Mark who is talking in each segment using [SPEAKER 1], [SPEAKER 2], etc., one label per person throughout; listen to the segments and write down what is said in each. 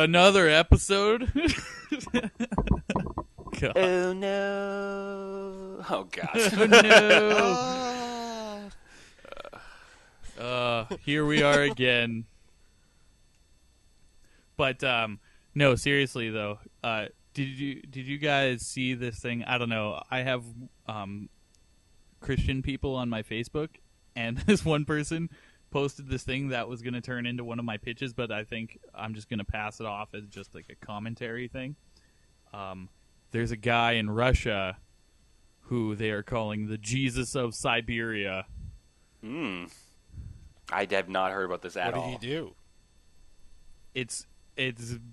[SPEAKER 1] another episode. God.
[SPEAKER 2] Oh no! Oh gosh!
[SPEAKER 1] Oh no! Here we are again. But no, seriously though, did you guys see this thing? I don't know. I have Christian people on my Facebook, and this one person posted this thing that was going to turn into one of my pitches, but I think I'm just going to pass it off as just like a commentary thing. There's a guy in Russia who they are calling the Jesus of Siberia.
[SPEAKER 2] I have not heard about this at all.
[SPEAKER 3] What did he do?
[SPEAKER 1] It's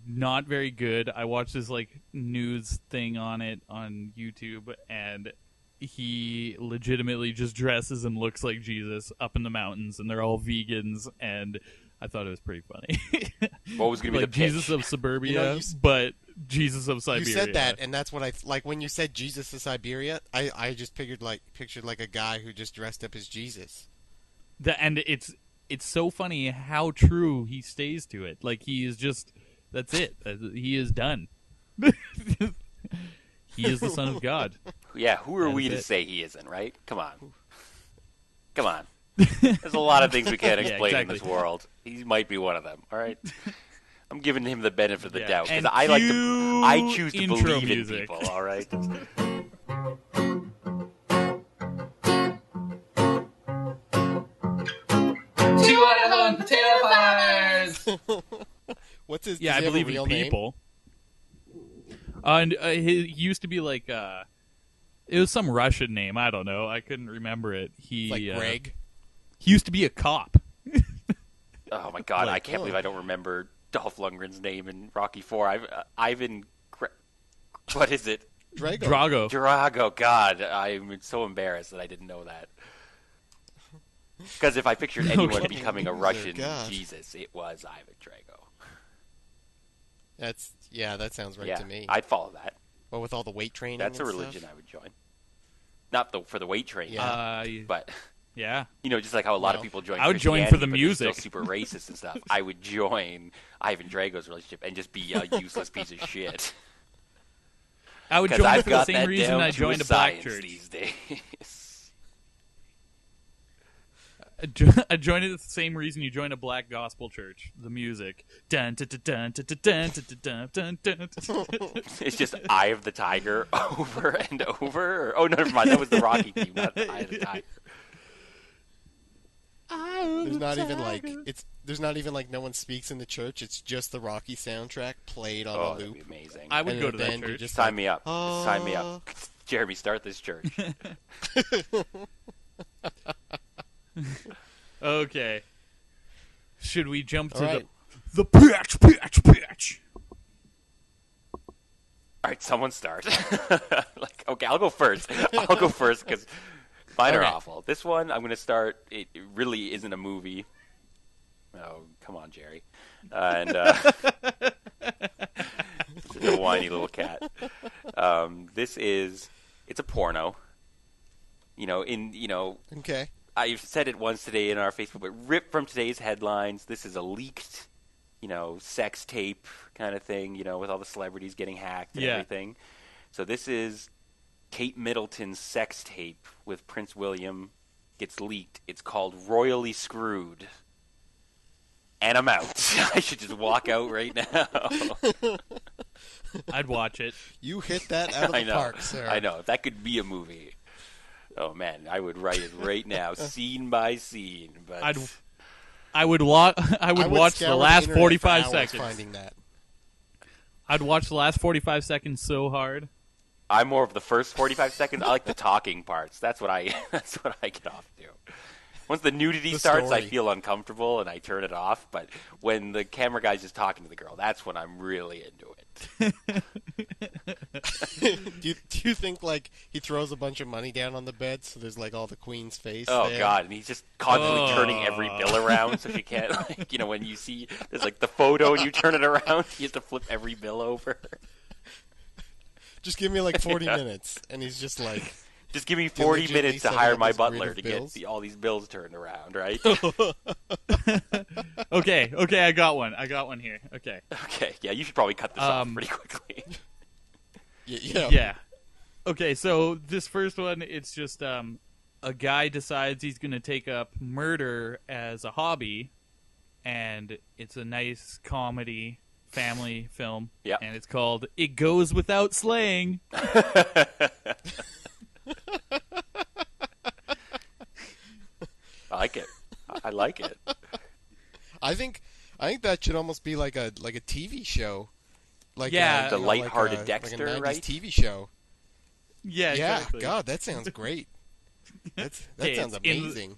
[SPEAKER 1] not very good. I watched this like news thing on it on YouTube, and he legitimately just dresses and looks like Jesus up in the mountains, and they're all vegans, and I thought it was pretty funny.
[SPEAKER 2] What was going to be
[SPEAKER 1] like
[SPEAKER 2] the pitch?
[SPEAKER 1] Jesus of Suburbia, but Jesus of Siberia.
[SPEAKER 3] You said that, and that's what I like when you said Jesus of Siberia. I just pictured like a guy who just dressed up as Jesus.
[SPEAKER 1] And it's so funny how true he stays to it. Like he is just that's it. He is done. He is the Son of God.
[SPEAKER 2] Yeah, who are we to say he isn't, right? Come on. There's a lot of things we can't explain in this world. He might be one of them, all right? I'm giving him the benefit of the doubt, because I choose to believe
[SPEAKER 1] music.
[SPEAKER 2] in people, all right?
[SPEAKER 4] Two Idahoan Potato Farmers!
[SPEAKER 3] What's his?
[SPEAKER 1] Yeah, I believe in people. And he used to be like it was some Russian name. I don't know. I couldn't remember it. He
[SPEAKER 3] like Greg.
[SPEAKER 1] He used to be a cop.
[SPEAKER 2] Oh my God! I can't believe I don't remember Dolph Lundgren's name in Rocky IV. What is it?
[SPEAKER 1] Drago.
[SPEAKER 2] Drago. God, I'm so embarrassed that I didn't know that. Because if I pictured anyone becoming a Russian Jesus, it was Ivan Drago.
[SPEAKER 3] That sounds right to me.
[SPEAKER 2] I'd follow that.
[SPEAKER 3] Well, with all the weight training,
[SPEAKER 2] that's a religion
[SPEAKER 3] stuff?
[SPEAKER 2] I would join. Not for the weight training, but
[SPEAKER 1] yeah,
[SPEAKER 2] just like how a lot of people join.
[SPEAKER 1] I would join for the
[SPEAKER 2] but
[SPEAKER 1] music.
[SPEAKER 2] Still super racist and stuff. I would join Ivan Drago's relationship and just be a useless piece of shit.
[SPEAKER 1] I would join for the same reason I joined a black church
[SPEAKER 2] these days.
[SPEAKER 1] I joined it the same reason you join a black gospel church. The music. Dun, dun, dun, dun, dun, dun, dun, dun, dun.
[SPEAKER 2] It's just Eye of the Tiger over and over. Oh, no, never mind. That was the Rocky theme, not Eye of the Tiger.
[SPEAKER 3] There's not even like no one speaks in the church. It's just the Rocky soundtrack played on a loop.
[SPEAKER 2] That'd be amazing.
[SPEAKER 1] I would go to that church.
[SPEAKER 2] Just sign me up. Sign me up. Jeremy, start this church.
[SPEAKER 1] Okay. Should we jump to
[SPEAKER 3] the
[SPEAKER 1] pitch?
[SPEAKER 2] All right, someone start. Okay, I'll go first. Because mine are awful. This one, I'm going to start. It really isn't a movie. Oh, come on, Jerry. It's a whiny little cat. It's a porno.
[SPEAKER 3] Okay.
[SPEAKER 2] I've said it once today in our Facebook, but ripped from today's headlines. This is a leaked, sex tape kind of thing, with all the celebrities getting hacked and everything. So this is Kate Middleton's sex tape with Prince William gets leaked. It's called Royally Screwed. And I'm out. I should just walk out right now.
[SPEAKER 1] I'd watch it.
[SPEAKER 3] You hit that out of the park, sir.
[SPEAKER 2] I know. If that could be a movie. Oh man, I would write it right now, scene by scene. But
[SPEAKER 1] I would watch the last 45 seconds.
[SPEAKER 3] Finding that.
[SPEAKER 1] I'd watch the last 45 seconds so hard.
[SPEAKER 2] I'm more of the first 45 seconds. I like the talking parts. That's what I get off to. Once the nudity starts, I feel uncomfortable and I turn it off. But when the camera guy's just talking to the girl, that's when I'm really into it.
[SPEAKER 3] Do you think like he throws a bunch of money down on the bed so there's like all the Queen's face?
[SPEAKER 2] Oh
[SPEAKER 3] there?
[SPEAKER 2] God! And he's just constantly turning every bill around so she can't when you see there's like the photo and you turn it around, you have to flip every bill over.
[SPEAKER 3] Just give me like 40 minutes, and he's just like
[SPEAKER 2] Just give me 40 minutes to hire my butler to
[SPEAKER 3] bills?
[SPEAKER 2] get all these bills turned around, right?
[SPEAKER 1] Okay, I got one here. Okay.
[SPEAKER 2] Okay, yeah, you should probably cut this off pretty quickly.
[SPEAKER 3] Yeah.
[SPEAKER 1] Okay, so this first one, it's just a guy decides he's going to take up murder as a hobby, and it's a nice comedy family film.
[SPEAKER 2] Yeah.
[SPEAKER 1] And it's called It Goes Without Slaying.
[SPEAKER 2] I like it. I like it.
[SPEAKER 3] I think that should almost be like a TV show. Like
[SPEAKER 1] Yeah.
[SPEAKER 2] The lighthearted
[SPEAKER 3] like
[SPEAKER 2] Dexter,
[SPEAKER 3] a 90s
[SPEAKER 2] right?
[SPEAKER 3] TV show.
[SPEAKER 1] Yeah, exactly.
[SPEAKER 3] God, that sounds great. That sounds amazing.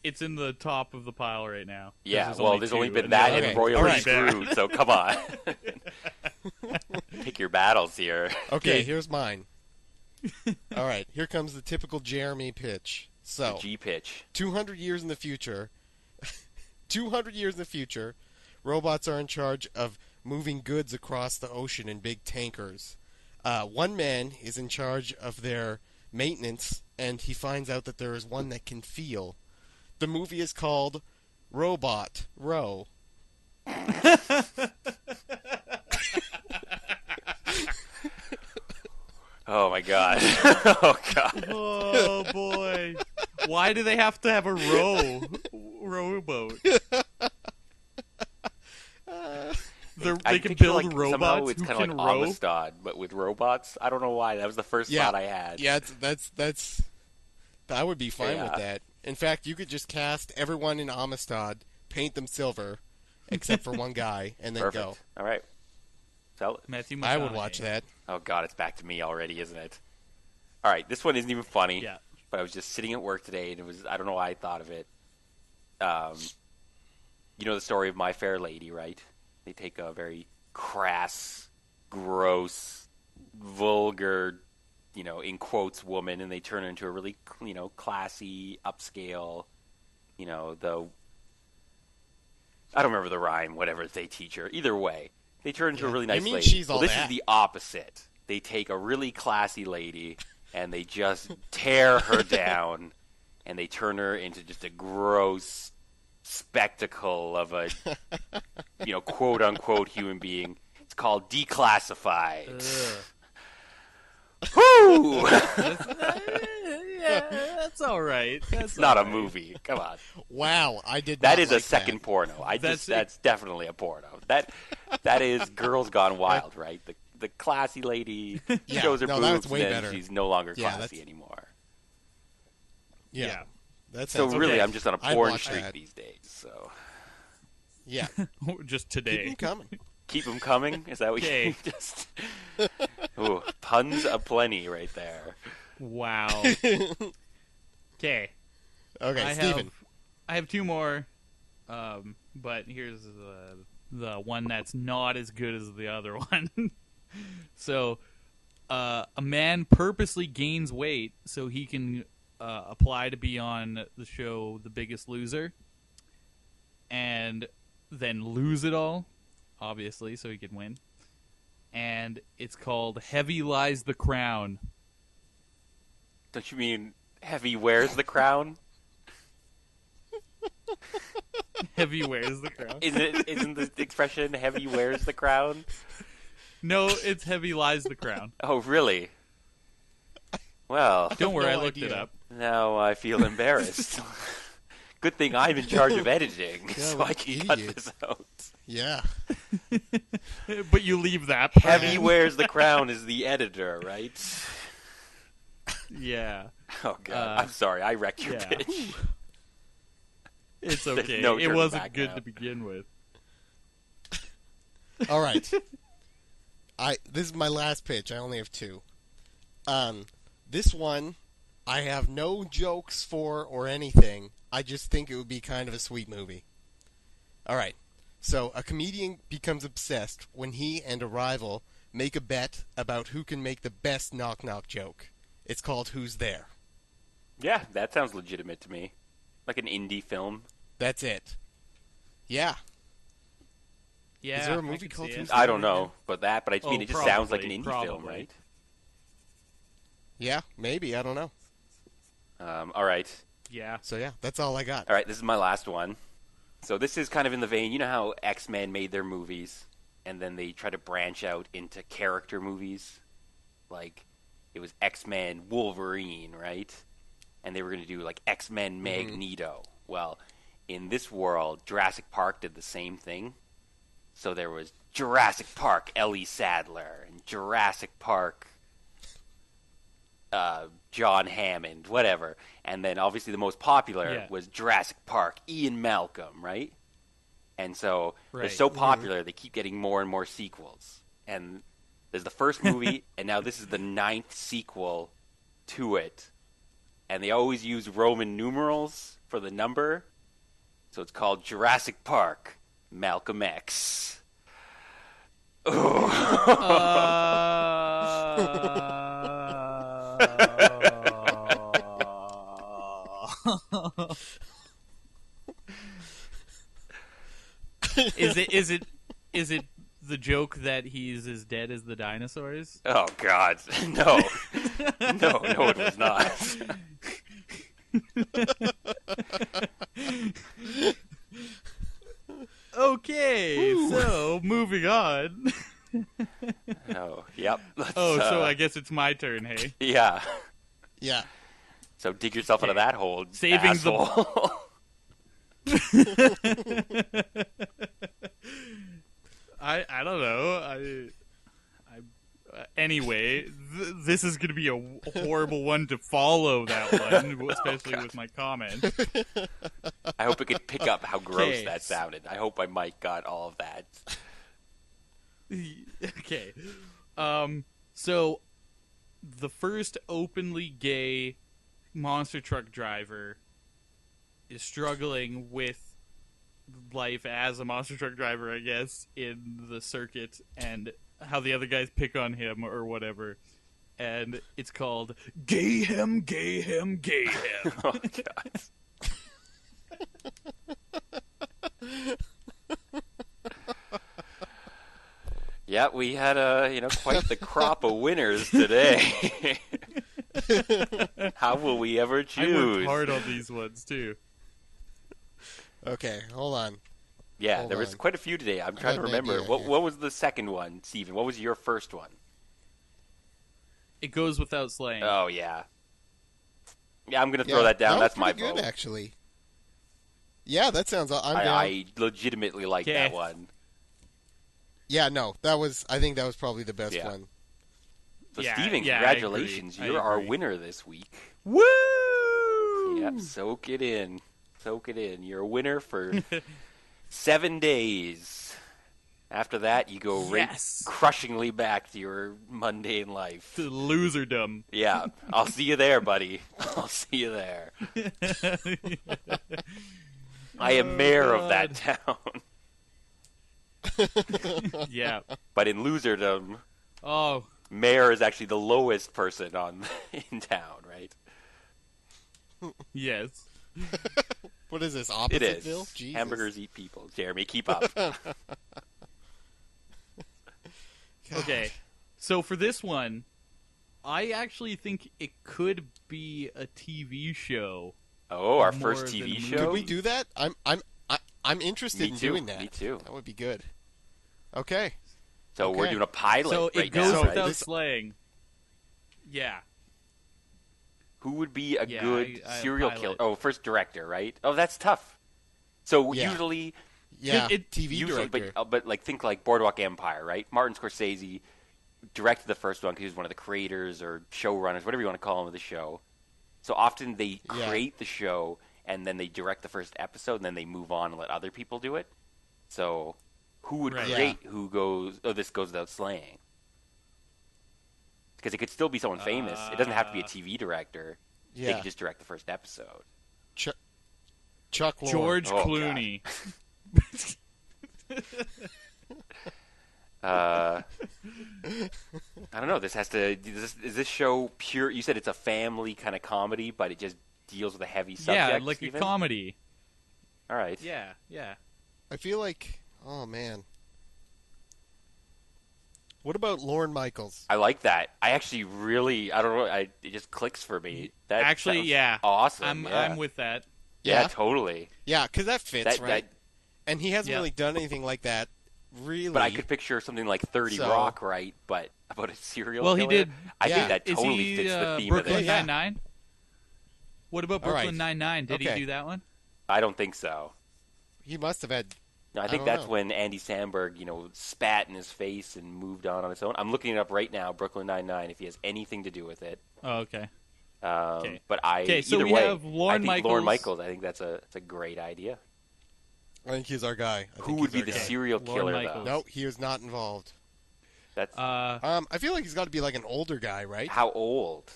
[SPEAKER 1] It's in the top of the pile right now.
[SPEAKER 2] Yeah, there's only
[SPEAKER 1] two,
[SPEAKER 2] been
[SPEAKER 1] and
[SPEAKER 2] that
[SPEAKER 1] they're
[SPEAKER 2] and
[SPEAKER 3] all
[SPEAKER 2] Royally
[SPEAKER 3] right.
[SPEAKER 2] Screwed, so come on. Pick your battles here.
[SPEAKER 3] Okay, here's mine. All right, here comes the typical Jeremy pitch. So,
[SPEAKER 2] G pitch.
[SPEAKER 3] 200 years in the future, robots are in charge of moving goods across the ocean in big tankers. One man is in charge of their maintenance, and he finds out that there is one that can feel. The movie is called Robot Row.
[SPEAKER 2] Oh my god. Oh god.
[SPEAKER 1] Oh boy! Why do they have to have a rowboat? They can
[SPEAKER 2] picture,
[SPEAKER 1] build
[SPEAKER 2] like,
[SPEAKER 1] robots
[SPEAKER 2] somehow it's
[SPEAKER 1] who
[SPEAKER 2] kind
[SPEAKER 1] can
[SPEAKER 2] of
[SPEAKER 1] row.
[SPEAKER 2] like Amistad, but with robots. I don't know why. That was the first thought I had.
[SPEAKER 3] Yeah, that's. I would be fine with
[SPEAKER 2] Yeah.
[SPEAKER 3] that. In fact, you could just cast everyone in Amistad, paint them silver, except for one guy, and then
[SPEAKER 2] Perfect.
[SPEAKER 3] go.
[SPEAKER 2] All right. Sell it.
[SPEAKER 1] Matthew
[SPEAKER 3] I would
[SPEAKER 1] McConaughey.
[SPEAKER 3] watch that.
[SPEAKER 2] Oh god, it's back to me already, isn't it? All right, this one isn't even funny.
[SPEAKER 1] Yeah.
[SPEAKER 2] But I was just sitting at work today, and I don't know why I thought of it. You know the story of My Fair Lady, right? They take a very crass, gross, vulgar, in quotes, woman, and they turn her into a really, classy, upscale, I don't remember the rhyme, whatever they teach her. Either way, they turn into a really nice
[SPEAKER 3] mean
[SPEAKER 2] lady.
[SPEAKER 3] she's all
[SPEAKER 2] this
[SPEAKER 3] that.
[SPEAKER 2] is the opposite. They take a really classy lady and they just tear her down, and they turn her into just a gross spectacle of a, quote unquote human being. It's called Declassified. Woo!
[SPEAKER 1] Yeah, that's all right.
[SPEAKER 2] It's not a movie. Come on.
[SPEAKER 3] Wow, I did.
[SPEAKER 2] That
[SPEAKER 3] not
[SPEAKER 2] is a
[SPEAKER 3] like
[SPEAKER 2] second
[SPEAKER 3] that.
[SPEAKER 2] porno.
[SPEAKER 1] That's
[SPEAKER 2] That's definitely a porno. That is Girls Gone Wild, right? The classy lady
[SPEAKER 3] Yeah,
[SPEAKER 2] shows her
[SPEAKER 3] no,
[SPEAKER 2] boobs,
[SPEAKER 3] that's way
[SPEAKER 2] and then
[SPEAKER 3] better.
[SPEAKER 2] she's no longer
[SPEAKER 3] Yeah,
[SPEAKER 2] classy
[SPEAKER 3] that's-
[SPEAKER 2] anymore.
[SPEAKER 3] Yeah, that
[SPEAKER 2] So
[SPEAKER 3] sounds
[SPEAKER 2] really,
[SPEAKER 1] Okay.
[SPEAKER 2] I'm just on a
[SPEAKER 3] I'd
[SPEAKER 2] porn
[SPEAKER 3] watch
[SPEAKER 2] streak
[SPEAKER 3] that.
[SPEAKER 2] these days. So
[SPEAKER 3] Yeah,
[SPEAKER 1] Just
[SPEAKER 3] keep
[SPEAKER 1] today.
[SPEAKER 3] them coming.
[SPEAKER 2] keep them coming. Is that what
[SPEAKER 1] Okay.
[SPEAKER 2] you just? Ooh, puns aplenty right there.
[SPEAKER 1] Wow. Okay.
[SPEAKER 3] Okay, Steven.
[SPEAKER 1] I have two more, but here's the one that's not as good as the other one. So, a man purposely gains weight so he can apply to be on the show The Biggest Loser, and then lose it all, obviously, so he can win. And it's called Heavy Lies the Crown.
[SPEAKER 2] Don't you mean heavy wears the crown?
[SPEAKER 1] Heavy wears the crown.
[SPEAKER 2] Isn't the expression heavy wears the crown?
[SPEAKER 1] No, it's Heavy Lies the Crown.
[SPEAKER 2] Oh, really? Well,
[SPEAKER 1] Don't worry,
[SPEAKER 3] no
[SPEAKER 1] I looked it
[SPEAKER 3] idea.
[SPEAKER 1] up.
[SPEAKER 2] now I feel embarrassed. Good thing I'm in charge of editing,
[SPEAKER 3] Yeah,
[SPEAKER 2] so
[SPEAKER 3] what
[SPEAKER 2] I
[SPEAKER 3] an
[SPEAKER 2] can cut
[SPEAKER 3] idiot.
[SPEAKER 2] this out.
[SPEAKER 3] Yeah,
[SPEAKER 1] But you leave that part
[SPEAKER 2] Heavy
[SPEAKER 1] in.
[SPEAKER 2] wears the crown is the editor, right?
[SPEAKER 1] Yeah.
[SPEAKER 2] Oh god, I'm sorry, I wrecked your
[SPEAKER 1] yeah.
[SPEAKER 2] pitch.
[SPEAKER 1] It's
[SPEAKER 2] There's
[SPEAKER 1] okay.
[SPEAKER 2] no
[SPEAKER 1] It
[SPEAKER 2] turning
[SPEAKER 1] wasn't
[SPEAKER 2] back
[SPEAKER 1] good
[SPEAKER 2] now.
[SPEAKER 1] to begin with.
[SPEAKER 3] all right. This is my last pitch. I only have two. This one, I have no jokes for or anything. I just think it would be kind of a sweet movie. All right. So a comedian becomes obsessed when he and a rival make a bet about who can make the best knock-knock joke. It's called Who's There?
[SPEAKER 2] Yeah, that sounds legitimate to me. Like an indie film.
[SPEAKER 3] That's it. Yeah.
[SPEAKER 1] Yeah.
[SPEAKER 3] Is there a
[SPEAKER 1] I
[SPEAKER 3] movie
[SPEAKER 1] could
[SPEAKER 3] called
[SPEAKER 1] see it.
[SPEAKER 3] Who's
[SPEAKER 2] I don't know, but I mean,
[SPEAKER 1] Oh,
[SPEAKER 2] it just sounds like an
[SPEAKER 1] probably,
[SPEAKER 2] indie film,
[SPEAKER 1] probably.
[SPEAKER 2] right?
[SPEAKER 3] Yeah, maybe. I don't know.
[SPEAKER 2] All right.
[SPEAKER 1] Yeah.
[SPEAKER 3] So yeah, that's all I got.
[SPEAKER 2] All right, this is my last one. So this is kind of in the vein, you know how X-Men made their movies, and then they try to branch out into character movies? Like, it was X-Men Wolverine, right? And they were going to do, like, X-Men Magneto. Well, in this world, Jurassic Park did the same thing. So there was Jurassic Park Ellie Sadler, and Jurassic Park John Hammond, whatever. And then obviously the most popular was Jurassic Park Ian Malcolm, right? And so they're so popular, they keep getting more and more sequels. And there's the first movie, and now this is the 9th sequel to it. And they always use Roman numerals for the number. So it's called Jurassic Park Malcolm X.
[SPEAKER 1] Is it the joke that he's as dead as the dinosaurs?
[SPEAKER 2] Oh God, no, no, it was not.
[SPEAKER 1] Okay, so moving on.
[SPEAKER 2] Oh, yep.
[SPEAKER 1] So I guess it's my turn, hey?
[SPEAKER 2] Yeah.
[SPEAKER 3] Yeah.
[SPEAKER 2] So dig yourself out of that hole,
[SPEAKER 1] saving
[SPEAKER 2] asshole.
[SPEAKER 1] I don't know. Anyway, this is going to be a horrible one to follow, that one, especially with my comment.
[SPEAKER 2] I hope it could pick up how gross that sounded. I hope my mic got all of that.
[SPEAKER 1] Okay. So, the first openly gay monster truck driver is struggling with life as a monster truck driver, I guess, in the circuit, and how the other guys pick on him or whatever. And it's called Gay Him, Gay Him, Gay Him.
[SPEAKER 2] Oh, God. Yeah, we had quite the crop of winners today. How will we ever choose?
[SPEAKER 1] I worked hard on these ones too.
[SPEAKER 3] Okay, hold on.
[SPEAKER 2] Yeah, there was quite a few today. I'm trying to remember. What was the second one, Steven? What was your first one?
[SPEAKER 1] It goes without saying.
[SPEAKER 2] Oh, yeah. Yeah, I'm going to throw that down. That's my vote.
[SPEAKER 3] Good, actually. Yeah, that sounds...
[SPEAKER 2] I legitimately like that one.
[SPEAKER 3] Yeah, no, I think that was probably the best one.
[SPEAKER 2] So, Steven, congratulations. You're our winner this week.
[SPEAKER 1] Woo!
[SPEAKER 2] Yep, soak it in. Soak it in. You're a winner for 7 days. After that, you go crushingly back to your mundane life.
[SPEAKER 1] To loserdom.
[SPEAKER 2] Yeah. I'll see you there, buddy. I'll see you there. I am mayor of that town.
[SPEAKER 1] Yeah.
[SPEAKER 2] But in loserdom, mayor is actually the lowest person in town, right?
[SPEAKER 1] Yes.
[SPEAKER 3] What is this,
[SPEAKER 2] It is.
[SPEAKER 3] Jesus.
[SPEAKER 2] Hamburgers eat people. Jeremy, keep up.
[SPEAKER 1] Okay. So for this one, I actually think it could be a TV show.
[SPEAKER 2] Oh, our first TV show?
[SPEAKER 3] Could we do that? I'm interested in doing that.
[SPEAKER 2] Me too.
[SPEAKER 3] That would be good. Okay.
[SPEAKER 2] So we're doing a pilot
[SPEAKER 1] so
[SPEAKER 2] right
[SPEAKER 1] it goes
[SPEAKER 2] now,
[SPEAKER 1] without slaying. Yeah.
[SPEAKER 2] Who would be a good serial killer? Oh, first director, right? Oh, that's tough. So usually...
[SPEAKER 3] Yeah,
[SPEAKER 2] TV
[SPEAKER 3] director.
[SPEAKER 2] But like think like Boardwalk Empire, right? Martin Scorsese directed the first one because he was one of the creators or showrunners, whatever you want to call him, of the show. So often they create the show and then they direct the first episode and then they move on and let other people do it. So who would create who goes, this goes without saying? Because it could still be someone famous. It doesn't have to be a TV director. Yeah. They could just direct the first episode.
[SPEAKER 3] Chuck Lorre.
[SPEAKER 1] George Clooney.
[SPEAKER 2] I don't know. This has to. Is this show pure? You said it's a family kind of comedy, but it just deals with a heavy subject.
[SPEAKER 1] Yeah, like a comedy.
[SPEAKER 2] All right.
[SPEAKER 1] Yeah.
[SPEAKER 3] I feel like, oh man, What about Lorne Michaels?
[SPEAKER 2] I like that. I actually really, I don't know, it just clicks for me. That
[SPEAKER 1] Actually,
[SPEAKER 2] sounds
[SPEAKER 1] yeah.
[SPEAKER 2] awesome.
[SPEAKER 1] I'm with that.
[SPEAKER 2] Yeah, totally.
[SPEAKER 3] Yeah, because that fits, right?
[SPEAKER 2] That,
[SPEAKER 3] And he hasn't really done anything like that, really.
[SPEAKER 2] but I could picture something like 30 Rock, right? But about a serial
[SPEAKER 1] Well,
[SPEAKER 2] killer?
[SPEAKER 1] he did.
[SPEAKER 2] I think that
[SPEAKER 1] Is
[SPEAKER 2] totally
[SPEAKER 1] he,
[SPEAKER 2] fits the theme
[SPEAKER 1] Brooklyn
[SPEAKER 2] of it.
[SPEAKER 1] Nine-Nine? What about
[SPEAKER 3] All right.
[SPEAKER 1] Brooklyn Nine-Nine? Did he do that one?
[SPEAKER 2] I don't think so.
[SPEAKER 3] He must have had...
[SPEAKER 2] No, I think that's when Andy Samberg, spat in his face and moved on his own. I'm looking it up right now, Brooklyn Nine-Nine, if he has anything to do with it.
[SPEAKER 1] Oh, okay.
[SPEAKER 2] But
[SPEAKER 1] so
[SPEAKER 2] either
[SPEAKER 1] we
[SPEAKER 2] way,
[SPEAKER 1] have Lorne
[SPEAKER 2] Michaels. I think that's a great idea.
[SPEAKER 3] I think he's our guy.
[SPEAKER 2] Who would be the serial killer, though?
[SPEAKER 3] No, he was not involved.
[SPEAKER 2] That's
[SPEAKER 3] I feel like he's got to be like an older guy, right?
[SPEAKER 2] How old?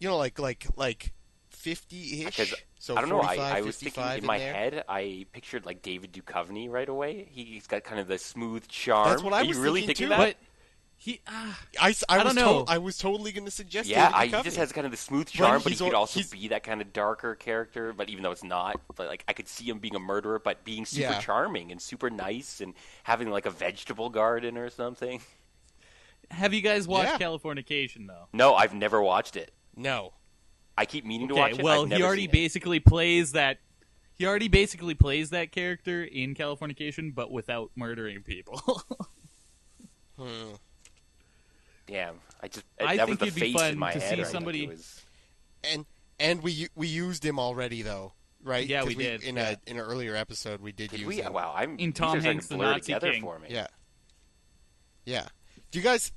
[SPEAKER 3] Like 50-ish.
[SPEAKER 2] Because
[SPEAKER 3] So
[SPEAKER 2] I don't know.
[SPEAKER 3] 45,
[SPEAKER 2] I was thinking in my
[SPEAKER 3] there.
[SPEAKER 2] head, I pictured like David Duchovny right away. He's got kind of the smooth charm.
[SPEAKER 3] That's what I
[SPEAKER 2] Are
[SPEAKER 3] was
[SPEAKER 2] you really
[SPEAKER 3] thinking
[SPEAKER 2] thinking
[SPEAKER 3] too.
[SPEAKER 2] that?
[SPEAKER 1] But he,
[SPEAKER 3] I
[SPEAKER 1] don't know.
[SPEAKER 3] I was totally going to suggest.
[SPEAKER 2] Yeah,
[SPEAKER 3] David
[SPEAKER 2] he
[SPEAKER 3] Duchovny.
[SPEAKER 2] just has kind of the smooth charm, but he
[SPEAKER 3] he's
[SPEAKER 2] could also
[SPEAKER 3] he's-
[SPEAKER 2] be that kind of darker character. But even though it's not, but like I could see him being a murderer, but being super charming and super nice and having like a vegetable garden or something.
[SPEAKER 1] have you guys watched Californication though?
[SPEAKER 2] No, I've never watched it.
[SPEAKER 3] No.
[SPEAKER 2] I keep meaning to watch it.
[SPEAKER 1] Well,
[SPEAKER 2] I've
[SPEAKER 1] he
[SPEAKER 2] never
[SPEAKER 1] already
[SPEAKER 2] seen it.
[SPEAKER 1] basically plays that. He already basically plays that character in Californication, but without murdering people.
[SPEAKER 2] Damn,
[SPEAKER 1] I
[SPEAKER 2] that was
[SPEAKER 1] think
[SPEAKER 2] the
[SPEAKER 1] it'd be
[SPEAKER 2] face
[SPEAKER 1] fun
[SPEAKER 2] in my
[SPEAKER 1] to
[SPEAKER 2] head.
[SPEAKER 1] see
[SPEAKER 2] right?
[SPEAKER 1] somebody-
[SPEAKER 2] Like, it was...
[SPEAKER 3] And we used him already though, right?
[SPEAKER 1] Yeah,
[SPEAKER 3] 'Cause
[SPEAKER 1] we did,
[SPEAKER 3] in an earlier episode. We did use him.
[SPEAKER 2] Wow,
[SPEAKER 1] In
[SPEAKER 2] these
[SPEAKER 1] Tom
[SPEAKER 2] are starting
[SPEAKER 1] Hanks'
[SPEAKER 2] to
[SPEAKER 1] The
[SPEAKER 2] blur
[SPEAKER 1] Nazi
[SPEAKER 2] together
[SPEAKER 1] King.
[SPEAKER 2] for me.
[SPEAKER 3] Yeah.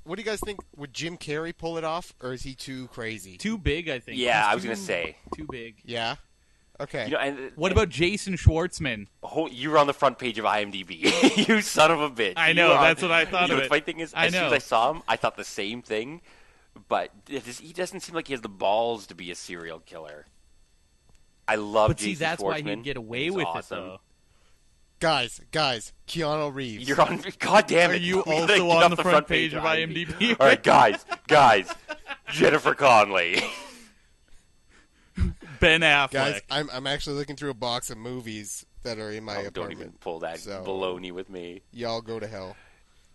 [SPEAKER 3] What do you guys think? Would Jim Carrey pull it off, or is he too crazy?
[SPEAKER 1] Too big, I think.
[SPEAKER 2] Yeah,
[SPEAKER 1] He's
[SPEAKER 2] I was gonna say.
[SPEAKER 1] too big.
[SPEAKER 3] Yeah. Okay.
[SPEAKER 1] What about Jason Schwartzman?
[SPEAKER 2] You were on the front page of IMDb. You son of a bitch.
[SPEAKER 1] I know, that's what I thought of
[SPEAKER 2] The
[SPEAKER 1] it.
[SPEAKER 2] funny thing is, as soon as I saw him, I thought the same thing. But he doesn't seem like he has the balls to be a serial killer. I love
[SPEAKER 1] But
[SPEAKER 2] Jason
[SPEAKER 1] see, that's why
[SPEAKER 2] Schwartzman.
[SPEAKER 1] he'd get away
[SPEAKER 2] He's
[SPEAKER 1] with
[SPEAKER 2] awesome.
[SPEAKER 1] it, though.
[SPEAKER 3] Guys, Keanu Reeves.
[SPEAKER 2] You're on. God damn it!
[SPEAKER 1] Are you
[SPEAKER 2] We gotta
[SPEAKER 1] also
[SPEAKER 2] get
[SPEAKER 1] on
[SPEAKER 2] off
[SPEAKER 1] the front page of IMDb?
[SPEAKER 2] All right, guys, Jennifer Connelly.
[SPEAKER 1] Ben Affleck.
[SPEAKER 3] Guys, I'm actually looking through a box of movies that are in my
[SPEAKER 2] Don't
[SPEAKER 3] apartment.
[SPEAKER 2] even pull that baloney with me.
[SPEAKER 3] Y'all go to hell.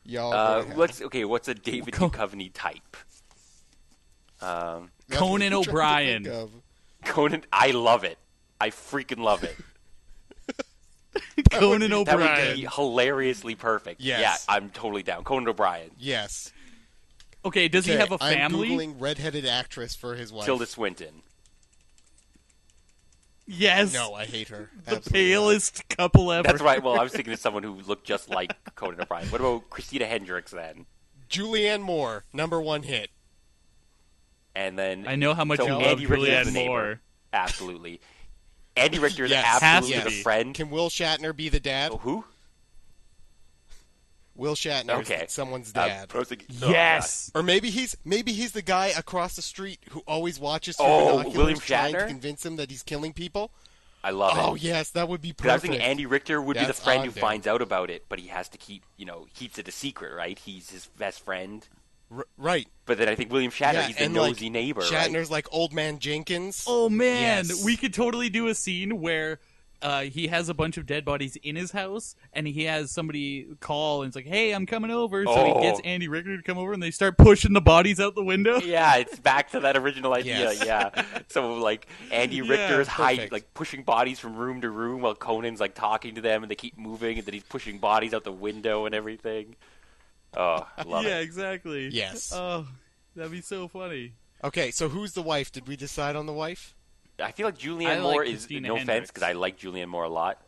[SPEAKER 3] Y'all go to hell.
[SPEAKER 2] What's a David Duchovny type?
[SPEAKER 3] That's what
[SPEAKER 1] Conan
[SPEAKER 3] I'm trying to
[SPEAKER 1] O'Brien.
[SPEAKER 3] think of.
[SPEAKER 2] Conan, I love it. I freaking love it.
[SPEAKER 1] Conan
[SPEAKER 2] That
[SPEAKER 1] O'Brien.
[SPEAKER 2] would be hilariously perfect.
[SPEAKER 3] Yes.
[SPEAKER 2] Yeah, I'm totally down. Conan O'Brien.
[SPEAKER 3] Yes.
[SPEAKER 1] Okay, does he
[SPEAKER 3] Okay,
[SPEAKER 1] have a family?
[SPEAKER 3] I'm googling redheaded actress for his wife.
[SPEAKER 2] Tilda Swinton.
[SPEAKER 1] Yes.
[SPEAKER 3] No, I hate her.
[SPEAKER 1] The
[SPEAKER 3] Absolutely
[SPEAKER 1] palest couple ever.
[SPEAKER 2] That's right. Well, I was thinking of someone who looked just like Conan O'Brien. What about Christina Hendricks then?
[SPEAKER 3] not. Julianne Moore, #1 hit.
[SPEAKER 2] And then
[SPEAKER 1] I know how much you love
[SPEAKER 2] Andy Richter is the
[SPEAKER 1] Julianne
[SPEAKER 2] neighbor.
[SPEAKER 1] Moore.
[SPEAKER 2] Absolutely. Andy Richter is
[SPEAKER 3] Yes.
[SPEAKER 2] absolutely
[SPEAKER 1] Has to
[SPEAKER 2] the
[SPEAKER 1] be.
[SPEAKER 2] friend.
[SPEAKER 3] Can Will Shatner be the dad?
[SPEAKER 2] Oh, who?
[SPEAKER 3] Will Shatner
[SPEAKER 2] Okay.
[SPEAKER 3] is someone's dad.
[SPEAKER 2] I was thinking-
[SPEAKER 1] Yes.
[SPEAKER 3] Or maybe he's the guy across the street who always watches through
[SPEAKER 2] Oh,
[SPEAKER 3] binoculars
[SPEAKER 2] William
[SPEAKER 3] trying to
[SPEAKER 2] Shatner?
[SPEAKER 3] convince him that he's killing people.
[SPEAKER 2] I love it.
[SPEAKER 3] Oh yes, that would be
[SPEAKER 2] 'Cause I was
[SPEAKER 3] perfect.
[SPEAKER 2] thinking Andy Richter would be the
[SPEAKER 3] That's
[SPEAKER 2] friend
[SPEAKER 3] on
[SPEAKER 2] who
[SPEAKER 3] there.
[SPEAKER 2] finds out about it, but he has to keeps it a secret, right? He's his best friend.
[SPEAKER 3] Right.
[SPEAKER 2] But then I think William Shatner,
[SPEAKER 3] Yeah,
[SPEAKER 2] he's the
[SPEAKER 3] and
[SPEAKER 2] nosy
[SPEAKER 3] like,
[SPEAKER 2] neighbor, right?
[SPEAKER 3] Shatner's like old man Jenkins.
[SPEAKER 1] Oh man,
[SPEAKER 3] Yes.
[SPEAKER 1] we could totally do a scene where he has a bunch of dead bodies in his house, and he has somebody call, and it's like, "Hey, I'm coming over." So he gets Andy Richter to come over, and they start pushing the bodies out the window.
[SPEAKER 2] Yeah, it's back to that original idea.
[SPEAKER 3] Yes.
[SPEAKER 2] Yeah. So like Andy Richter is
[SPEAKER 3] perfect.
[SPEAKER 2] like pushing bodies from room to room while Conan's like talking to them, and they keep moving, and then he's pushing bodies out the window and everything. Oh, I love
[SPEAKER 1] Yeah,
[SPEAKER 2] it.
[SPEAKER 1] exactly.
[SPEAKER 3] Yes.
[SPEAKER 1] Oh, that'd be so funny.
[SPEAKER 3] Okay, so who's the wife? Did we decide on the wife?
[SPEAKER 2] I feel like
[SPEAKER 1] I
[SPEAKER 2] Julianne
[SPEAKER 1] like
[SPEAKER 2] Moore is
[SPEAKER 1] Christina
[SPEAKER 2] no offense
[SPEAKER 1] Hendricks.
[SPEAKER 2] because I like Julianne Moore a lot.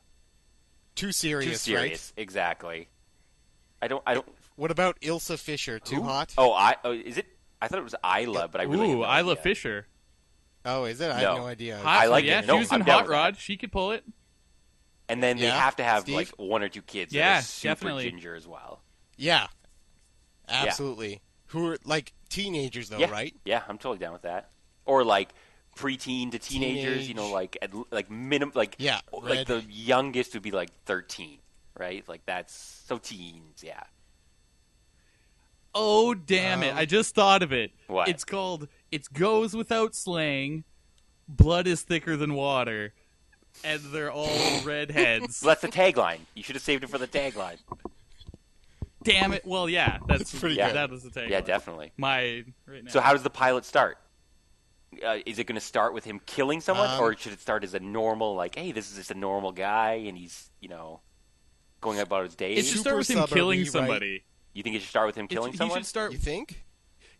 [SPEAKER 3] Too serious,
[SPEAKER 2] Too serious, exactly. I don't.
[SPEAKER 3] right? What about Ilsa Fisher? Too
[SPEAKER 2] Who?
[SPEAKER 3] hot?
[SPEAKER 2] Is it? I thought it was Isla, but I really have
[SPEAKER 1] Ooh,
[SPEAKER 2] no
[SPEAKER 1] Isla
[SPEAKER 2] idea.
[SPEAKER 1] Fisher.
[SPEAKER 3] Oh, is it? I
[SPEAKER 2] No.
[SPEAKER 3] have no idea.
[SPEAKER 1] Hot,
[SPEAKER 2] I like
[SPEAKER 1] yeah,
[SPEAKER 2] it. No,
[SPEAKER 1] she was
[SPEAKER 2] I'm
[SPEAKER 1] in
[SPEAKER 2] down
[SPEAKER 1] Hot
[SPEAKER 2] with that.
[SPEAKER 1] Rod. She could pull it.
[SPEAKER 2] And then they
[SPEAKER 3] Yeah,
[SPEAKER 2] have to have
[SPEAKER 3] Steve?
[SPEAKER 2] like one or two kids that
[SPEAKER 1] Yeah,
[SPEAKER 2] are super
[SPEAKER 1] definitely.
[SPEAKER 2] ginger as well.
[SPEAKER 3] Yeah, absolutely. Who are like teenagers though,
[SPEAKER 2] Yeah,
[SPEAKER 3] right?
[SPEAKER 2] Yeah, I'm totally down with that. Or like preteen to teenagers,
[SPEAKER 3] Teenage.
[SPEAKER 2] like minimum, like
[SPEAKER 3] Yeah,
[SPEAKER 2] like
[SPEAKER 3] Red.
[SPEAKER 2] the youngest would be like 13, right? Like that's so teens, yeah.
[SPEAKER 1] Oh, damn it. I just thought of it.
[SPEAKER 2] What?
[SPEAKER 1] It's called It Goes Without Slaying, Blood is Thicker Than Water, and they're all redheads.
[SPEAKER 2] So that's the tagline. You should have saved it for the tagline.
[SPEAKER 1] Damn it! Well, yeah, that's
[SPEAKER 3] pretty
[SPEAKER 2] good.
[SPEAKER 1] That was the take.
[SPEAKER 2] Yeah, definitely.
[SPEAKER 1] My right now.
[SPEAKER 2] So how does the pilot start? Is it going to start with him killing someone, or should it start as a normal, like, hey, this is just a normal guy, and he's, going about his days?
[SPEAKER 1] It should start with him killing somebody.
[SPEAKER 3] Right?
[SPEAKER 2] You think it should start with him killing someone?
[SPEAKER 1] He should start.
[SPEAKER 3] You think?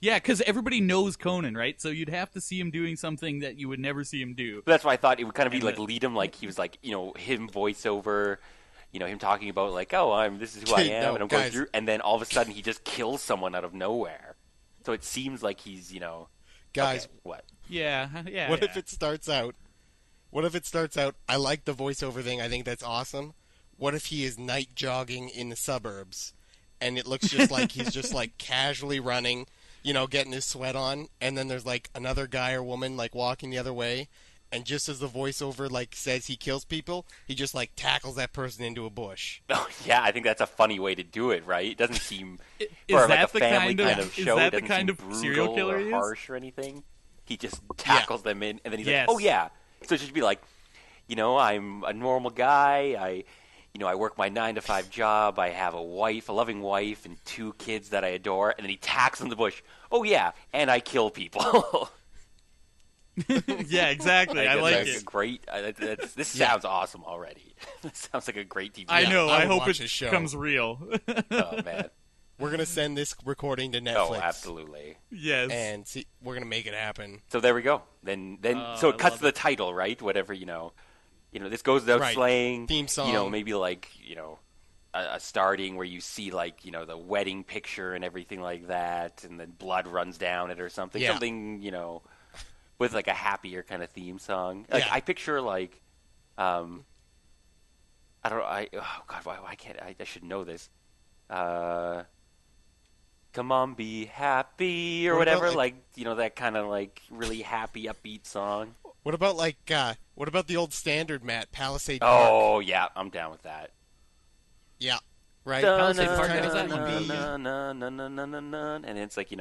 [SPEAKER 1] Yeah, because everybody knows Conan, right? So you'd have to see him doing something that you would never see him do.
[SPEAKER 2] That's why I thought it would kind of be like lead him, like he was like, him voiceover, him talking about like, this is who I am, and I'm going through, and then all of a sudden he just kills someone out of nowhere. So it seems like he's,
[SPEAKER 3] Guys,
[SPEAKER 2] okay, what?
[SPEAKER 1] Yeah.
[SPEAKER 3] What if it starts out? I like the voiceover thing. I think that's awesome. What if he is night jogging in the suburbs, and it looks just like he's just like casually running, getting his sweat on, and then there's like another guy or woman like walking the other way, and just as the voiceover like says he kills people, he just like tackles that person into a bush.
[SPEAKER 2] Oh yeah, I think that's a funny way to do it, right? It doesn't seem
[SPEAKER 1] is
[SPEAKER 2] for
[SPEAKER 1] that
[SPEAKER 2] like a
[SPEAKER 1] the
[SPEAKER 2] family
[SPEAKER 1] kind of
[SPEAKER 2] show.
[SPEAKER 1] Is that
[SPEAKER 2] it
[SPEAKER 1] the
[SPEAKER 2] doesn't
[SPEAKER 1] kind
[SPEAKER 2] seem
[SPEAKER 1] of serial
[SPEAKER 2] brutal
[SPEAKER 1] killer
[SPEAKER 2] or
[SPEAKER 1] he is?
[SPEAKER 2] harsh or anything. He just tackles them in, and then he's
[SPEAKER 1] Yes.
[SPEAKER 2] like, "Oh yeah." So it should be like, I'm a normal guy. I work my 9-to-5 job. I have a loving wife, and 2 kids that I adore. And then he tacks in the bush. Oh yeah, and I kill people.
[SPEAKER 1] Yeah, exactly. I like
[SPEAKER 2] that's
[SPEAKER 1] it.
[SPEAKER 2] Great. This sounds awesome already. This sounds like a great TV.
[SPEAKER 1] I know. I
[SPEAKER 3] would
[SPEAKER 1] hope
[SPEAKER 3] watch
[SPEAKER 1] it
[SPEAKER 3] this show.
[SPEAKER 1] becomes real.
[SPEAKER 2] Oh man.
[SPEAKER 3] We're gonna send this recording to Netflix.
[SPEAKER 2] Oh, absolutely.
[SPEAKER 1] Yes.
[SPEAKER 3] And see, we're gonna make it happen.
[SPEAKER 2] So there we go. Then so it cuts to the title, right? Whatever, this goes without
[SPEAKER 3] Right.
[SPEAKER 2] saying.
[SPEAKER 3] Theme song.
[SPEAKER 2] Maybe like, a starting where you see like, the wedding picture and everything like that, and then blood runs down it or something.
[SPEAKER 3] Yeah.
[SPEAKER 2] Something, with like a happier kind of theme song. Like
[SPEAKER 3] Yeah.
[SPEAKER 2] I picture like I don't know, oh god, why can't I should know this. Come on, be happy, or
[SPEAKER 3] What about,
[SPEAKER 2] whatever,
[SPEAKER 3] like-
[SPEAKER 2] that kind of like really happy, upbeat song.
[SPEAKER 3] What about the old standard, Matt? Palisade Park.
[SPEAKER 2] Oh yeah, I'm down with that.
[SPEAKER 3] Yeah. Right.
[SPEAKER 1] Palisade Park
[SPEAKER 3] Kinda
[SPEAKER 1] has that
[SPEAKER 3] would
[SPEAKER 1] one.
[SPEAKER 3] be-
[SPEAKER 2] And it's like,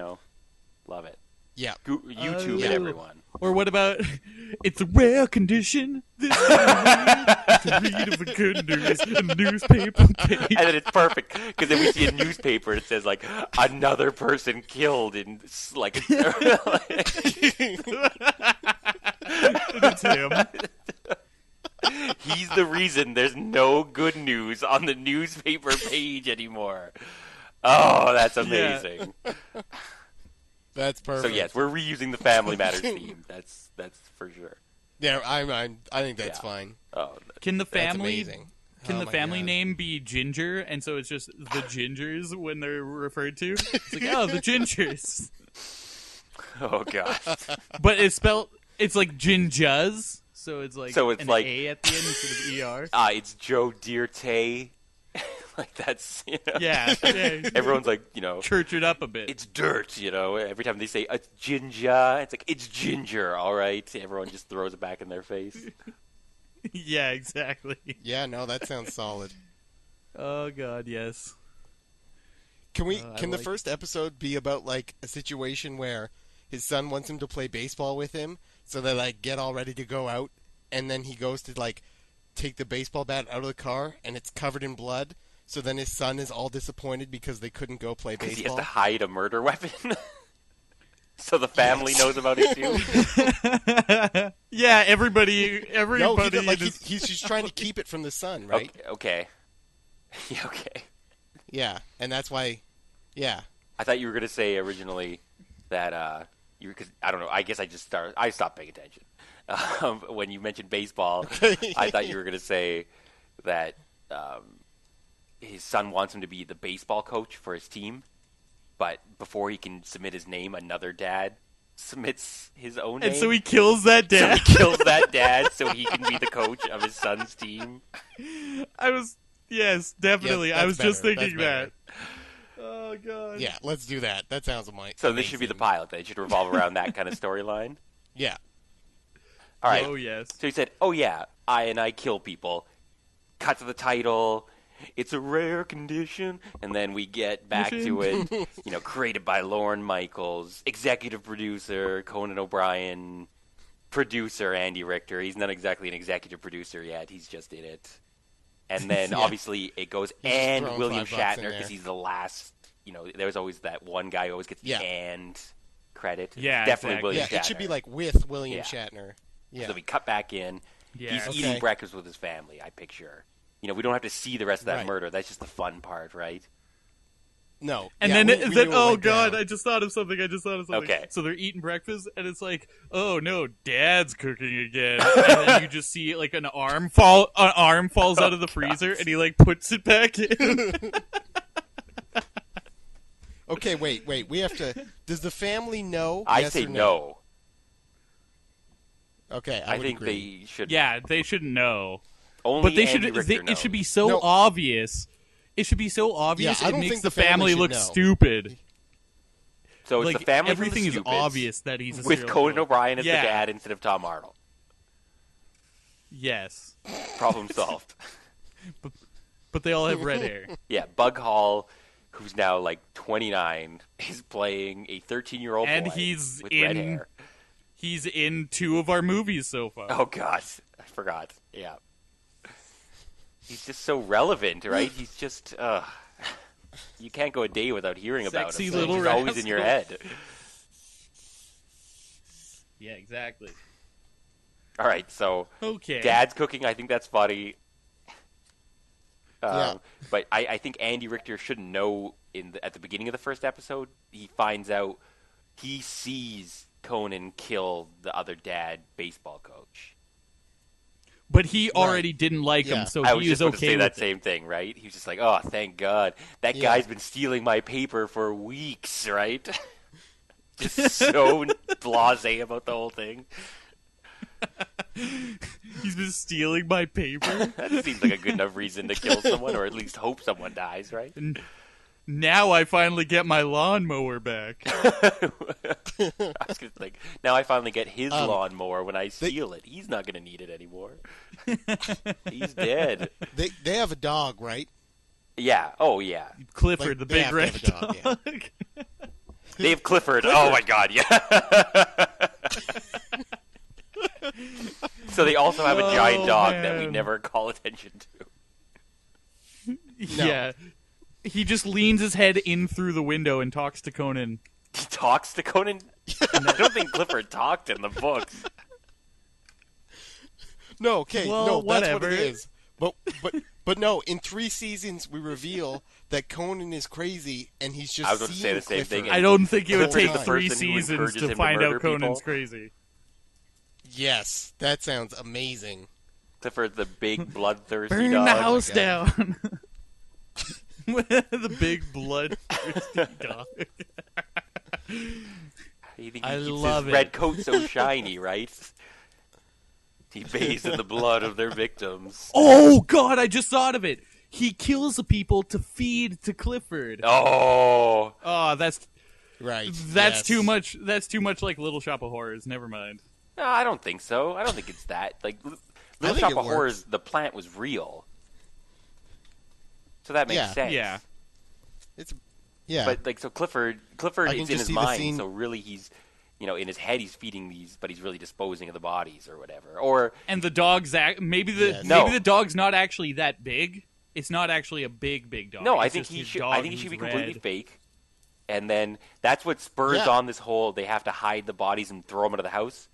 [SPEAKER 2] love it.
[SPEAKER 3] Yeah.
[SPEAKER 2] YouTube
[SPEAKER 1] Yeah.
[SPEAKER 2] it, everyone.
[SPEAKER 1] Or what about, it's a rare condition, this to read of the good news, a newspaper page.
[SPEAKER 2] And then it's perfect, because then we see a newspaper and it says, like, another person killed in, like,
[SPEAKER 1] It's him.
[SPEAKER 2] he's the reason there's no good news on the newspaper page anymore. Oh, that's amazing.
[SPEAKER 3] That's perfect.
[SPEAKER 2] So yes, we're reusing the Family Matters theme. That's for sure.
[SPEAKER 3] Yeah, I think that's
[SPEAKER 2] Yeah.
[SPEAKER 3] fine.
[SPEAKER 2] Oh,
[SPEAKER 1] Can the
[SPEAKER 3] That's
[SPEAKER 1] family
[SPEAKER 3] amazing.
[SPEAKER 1] Can
[SPEAKER 3] Oh
[SPEAKER 1] the
[SPEAKER 3] my
[SPEAKER 1] family
[SPEAKER 3] God.
[SPEAKER 1] name be Ginger, and so it's just the Gingers when they're referred to? It's like, oh, the Gingers.
[SPEAKER 2] oh god.
[SPEAKER 1] But it's spelled, it's like Ginjas, so it's like
[SPEAKER 2] So it's
[SPEAKER 1] an
[SPEAKER 2] like-
[SPEAKER 1] A at the end instead of ER.
[SPEAKER 2] It's Joe Dirte. Like that's
[SPEAKER 1] Yeah.
[SPEAKER 2] Everyone's like
[SPEAKER 1] Church it up a bit.
[SPEAKER 2] it's dirt. Every time they say it's ginger, it's like it's ginger. All right, everyone just throws it back in their face.
[SPEAKER 1] Yeah, exactly.
[SPEAKER 3] Yeah, no, that sounds solid.
[SPEAKER 1] Oh god, yes.
[SPEAKER 3] Can we?
[SPEAKER 1] I
[SPEAKER 3] Can the
[SPEAKER 1] like-
[SPEAKER 3] first episode be about like a situation where his son wants him to play baseball with him, so they like get all ready to go out, and then he goes to like take the baseball bat out of the car, and it's covered in blood. So then his son is all disappointed because they couldn't go play
[SPEAKER 2] Because he has
[SPEAKER 3] baseball.
[SPEAKER 2] to hide a murder weapon, so the family knows about it too.
[SPEAKER 1] Yeah, everybody
[SPEAKER 3] No,
[SPEAKER 1] just-
[SPEAKER 3] he's just trying to keep it from the son, right?
[SPEAKER 2] Okay. Yeah, okay.
[SPEAKER 3] Yeah, and that's why. Yeah,
[SPEAKER 2] I thought you were gonna say originally that because I don't know. I guess I stopped paying attention when you mentioned baseball. I thought you were gonna say that his son wants him to be the baseball coach for his team, but before he can submit his name, another dad submits his own name.
[SPEAKER 1] and so he kills that
[SPEAKER 2] So
[SPEAKER 1] dad.
[SPEAKER 2] he kills that dad so he can be the coach of his son's team.
[SPEAKER 1] Yes, definitely.
[SPEAKER 3] Yeah,
[SPEAKER 1] I was
[SPEAKER 3] that's
[SPEAKER 1] just
[SPEAKER 3] better.
[SPEAKER 1] thinking
[SPEAKER 3] That's
[SPEAKER 1] that. Oh god.
[SPEAKER 3] yeah. Let's do that. That sounds amazing.
[SPEAKER 2] So this should be the pilot. It should revolve around that kind of storyline.
[SPEAKER 3] Yeah.
[SPEAKER 2] All right.
[SPEAKER 1] Oh yes.
[SPEAKER 2] So he said, "Oh yeah, I kill people." Cut to the title. It's a rare condition, and then we get back to it. Created by Lorne Michaels, executive producer Conan O'Brien, producer Andy Richter. He's not exactly an executive producer yet. He's just in it. And then
[SPEAKER 3] Yeah.
[SPEAKER 2] obviously it goes
[SPEAKER 3] He's
[SPEAKER 2] and
[SPEAKER 3] throwing
[SPEAKER 2] William
[SPEAKER 3] $5 in
[SPEAKER 2] Shatner
[SPEAKER 3] there.
[SPEAKER 2] because he's the last. There's always that one guy who always gets the
[SPEAKER 3] Yeah.
[SPEAKER 2] and credit.
[SPEAKER 1] Yeah,
[SPEAKER 2] It's definitely
[SPEAKER 1] exactly.
[SPEAKER 2] William
[SPEAKER 3] Yeah,
[SPEAKER 2] Shatner.
[SPEAKER 3] it should be like with William
[SPEAKER 2] Yeah.
[SPEAKER 3] Shatner. Yeah.
[SPEAKER 2] So we cut back in.
[SPEAKER 1] Yeah.
[SPEAKER 2] He's
[SPEAKER 3] Okay.
[SPEAKER 2] eating breakfast with his family, I picture. We don't have to see the rest of that
[SPEAKER 3] Right.
[SPEAKER 2] murder. That's just the fun part, right?
[SPEAKER 3] No.
[SPEAKER 1] And
[SPEAKER 3] yeah,
[SPEAKER 1] then,
[SPEAKER 3] we knew it
[SPEAKER 1] oh
[SPEAKER 3] went
[SPEAKER 1] god,
[SPEAKER 3] down.
[SPEAKER 1] I just thought of something.
[SPEAKER 2] Okay.
[SPEAKER 1] So they're eating breakfast, and it's like, oh no, Dad's cooking again. And then you just see like an arm falls out of the freezer, and he like puts it back in.
[SPEAKER 3] Okay, wait. We have to. Does the family know?
[SPEAKER 2] I
[SPEAKER 3] yes
[SPEAKER 2] say
[SPEAKER 3] or
[SPEAKER 2] no.
[SPEAKER 3] Okay,
[SPEAKER 2] I
[SPEAKER 3] would
[SPEAKER 2] think
[SPEAKER 3] agree.
[SPEAKER 2] they should.
[SPEAKER 1] Yeah, they shouldn't know,
[SPEAKER 2] Only
[SPEAKER 1] but they
[SPEAKER 2] Andy
[SPEAKER 1] should.
[SPEAKER 2] Richter
[SPEAKER 1] It should be
[SPEAKER 2] knows.
[SPEAKER 1] so
[SPEAKER 3] No.
[SPEAKER 1] obvious. It should be so obvious.
[SPEAKER 3] Yeah, I
[SPEAKER 1] it
[SPEAKER 3] don't
[SPEAKER 1] makes
[SPEAKER 3] think
[SPEAKER 1] the
[SPEAKER 3] the family
[SPEAKER 1] family
[SPEAKER 3] should
[SPEAKER 1] look
[SPEAKER 3] know.
[SPEAKER 1] stupid.
[SPEAKER 2] So it's
[SPEAKER 1] Like
[SPEAKER 2] the family from
[SPEAKER 1] everything
[SPEAKER 2] the
[SPEAKER 1] is
[SPEAKER 2] Stupids
[SPEAKER 1] obvious that he's a
[SPEAKER 2] with
[SPEAKER 1] serial
[SPEAKER 2] Conan
[SPEAKER 1] killer.
[SPEAKER 2] O'Brien as
[SPEAKER 1] Yeah.
[SPEAKER 2] the dad instead of Tom Arnold.
[SPEAKER 1] Yes,
[SPEAKER 2] Problem solved.
[SPEAKER 1] but they all have red hair.
[SPEAKER 2] Yeah, Bug Hall, who's now like 29, is playing a 13-year-old
[SPEAKER 1] And
[SPEAKER 2] boy
[SPEAKER 1] he's
[SPEAKER 2] with red
[SPEAKER 1] in-
[SPEAKER 2] hair.
[SPEAKER 1] He's in 2 of our movies so far.
[SPEAKER 2] Oh God, I forgot. Yeah, he's just so relevant, right? He's just. You can't go a day without hearing about
[SPEAKER 1] Sexy
[SPEAKER 2] him.
[SPEAKER 1] little
[SPEAKER 2] He's always in your
[SPEAKER 1] rascal.
[SPEAKER 2] head.
[SPEAKER 1] Yeah, exactly.
[SPEAKER 2] All right, so
[SPEAKER 1] Okay.
[SPEAKER 2] Dad's cooking. I think that's funny.
[SPEAKER 3] Yeah.
[SPEAKER 2] But I think Andy Richter should know at the beginning of the first episode. He finds out. He sees Conan kill the other dad baseball coach.
[SPEAKER 1] But he already didn't like
[SPEAKER 3] Yeah.
[SPEAKER 1] him, so
[SPEAKER 2] I was
[SPEAKER 1] he
[SPEAKER 2] just
[SPEAKER 1] was
[SPEAKER 2] going to
[SPEAKER 1] okay
[SPEAKER 2] say
[SPEAKER 1] with
[SPEAKER 2] that
[SPEAKER 1] it.
[SPEAKER 2] same thing, right? He was just like, "Oh, thank God, that
[SPEAKER 3] Yeah.
[SPEAKER 2] guy's been stealing my paper for weeks," right? Just so blasé about the whole thing.
[SPEAKER 1] He's been stealing my paper.
[SPEAKER 2] That seems like a good enough reason to kill someone, or at least hope someone dies, right?
[SPEAKER 1] Now I finally get my lawnmower back.
[SPEAKER 2] I was gonna like, now I finally get his lawnmower when I steal it. He's not going to need it anymore. He's dead.
[SPEAKER 3] They have a dog, right?
[SPEAKER 2] Yeah. Oh, yeah.
[SPEAKER 1] Clifford,
[SPEAKER 3] Like,
[SPEAKER 1] the
[SPEAKER 3] they
[SPEAKER 1] big
[SPEAKER 3] have to
[SPEAKER 1] red
[SPEAKER 3] have a dog,
[SPEAKER 1] dog.
[SPEAKER 2] Dave Clifford. Oh, my God, yeah. So they also have a giant
[SPEAKER 1] Oh,
[SPEAKER 2] dog that we
[SPEAKER 1] man.
[SPEAKER 2] never call attention to.
[SPEAKER 1] Yeah. He just leans his head in through the window and talks to Conan.
[SPEAKER 2] He talks to Conan? I don't think Clifford talked in the books.
[SPEAKER 3] No, okay,
[SPEAKER 1] Well,
[SPEAKER 3] no, that's what
[SPEAKER 1] whatever.
[SPEAKER 3] it is. But no, in 3 seasons we reveal that Conan is crazy and he's just
[SPEAKER 2] I was going to say
[SPEAKER 3] seeing
[SPEAKER 2] the same
[SPEAKER 3] Clifford.
[SPEAKER 2] thing.
[SPEAKER 1] I don't think it would
[SPEAKER 3] Clifford's
[SPEAKER 1] take
[SPEAKER 3] the
[SPEAKER 1] 3
[SPEAKER 2] person who
[SPEAKER 1] seasons
[SPEAKER 2] encourages
[SPEAKER 1] to
[SPEAKER 2] him to
[SPEAKER 1] find
[SPEAKER 2] murder
[SPEAKER 1] out Conan's
[SPEAKER 2] people.
[SPEAKER 1] crazy.
[SPEAKER 3] Yes, that sounds amazing.
[SPEAKER 2] Clifford, the big bloodthirsty
[SPEAKER 1] Burn
[SPEAKER 2] dog.
[SPEAKER 1] the house
[SPEAKER 3] God.
[SPEAKER 1] down. The big bloodthirsty dog.
[SPEAKER 2] He keeps
[SPEAKER 1] I
[SPEAKER 2] his
[SPEAKER 1] love it.
[SPEAKER 2] red coat so shiny, right? He bathes in the blood of their victims.
[SPEAKER 1] Oh God! I just thought of it. He kills the people to feed to Clifford.
[SPEAKER 2] Oh,
[SPEAKER 1] Oh, that's
[SPEAKER 3] Right. yes.
[SPEAKER 1] too much. That's too much like Little Shop of Horrors. Never mind.
[SPEAKER 2] no, I don't think so. I don't think it's that. Like, Little
[SPEAKER 3] think
[SPEAKER 2] Shop
[SPEAKER 3] it
[SPEAKER 2] of
[SPEAKER 3] works.
[SPEAKER 2] Horrors, the plant was real. So that makes
[SPEAKER 3] Yeah.
[SPEAKER 2] sense.
[SPEAKER 1] Yeah.
[SPEAKER 3] It's yeah.
[SPEAKER 2] But, like, so Clifford
[SPEAKER 3] I can
[SPEAKER 2] it's in
[SPEAKER 3] just
[SPEAKER 2] his
[SPEAKER 3] see the
[SPEAKER 2] mind,
[SPEAKER 3] scene-
[SPEAKER 2] so really he's, in his head he's feeding these, but he's really disposing of the bodies or whatever. Or,
[SPEAKER 1] And the dog's maybe
[SPEAKER 3] Yes.
[SPEAKER 2] No.
[SPEAKER 1] the dog's not actually that big. It's not actually a big dog.
[SPEAKER 2] no, I
[SPEAKER 1] It's
[SPEAKER 2] think
[SPEAKER 1] just
[SPEAKER 2] he
[SPEAKER 1] his
[SPEAKER 2] should,
[SPEAKER 1] dog
[SPEAKER 2] I think he should be
[SPEAKER 1] who's
[SPEAKER 2] completely
[SPEAKER 1] red.
[SPEAKER 2] fake. And then that's what spurs
[SPEAKER 3] Yeah.
[SPEAKER 2] on this whole, they have to hide the bodies and throw them into the house.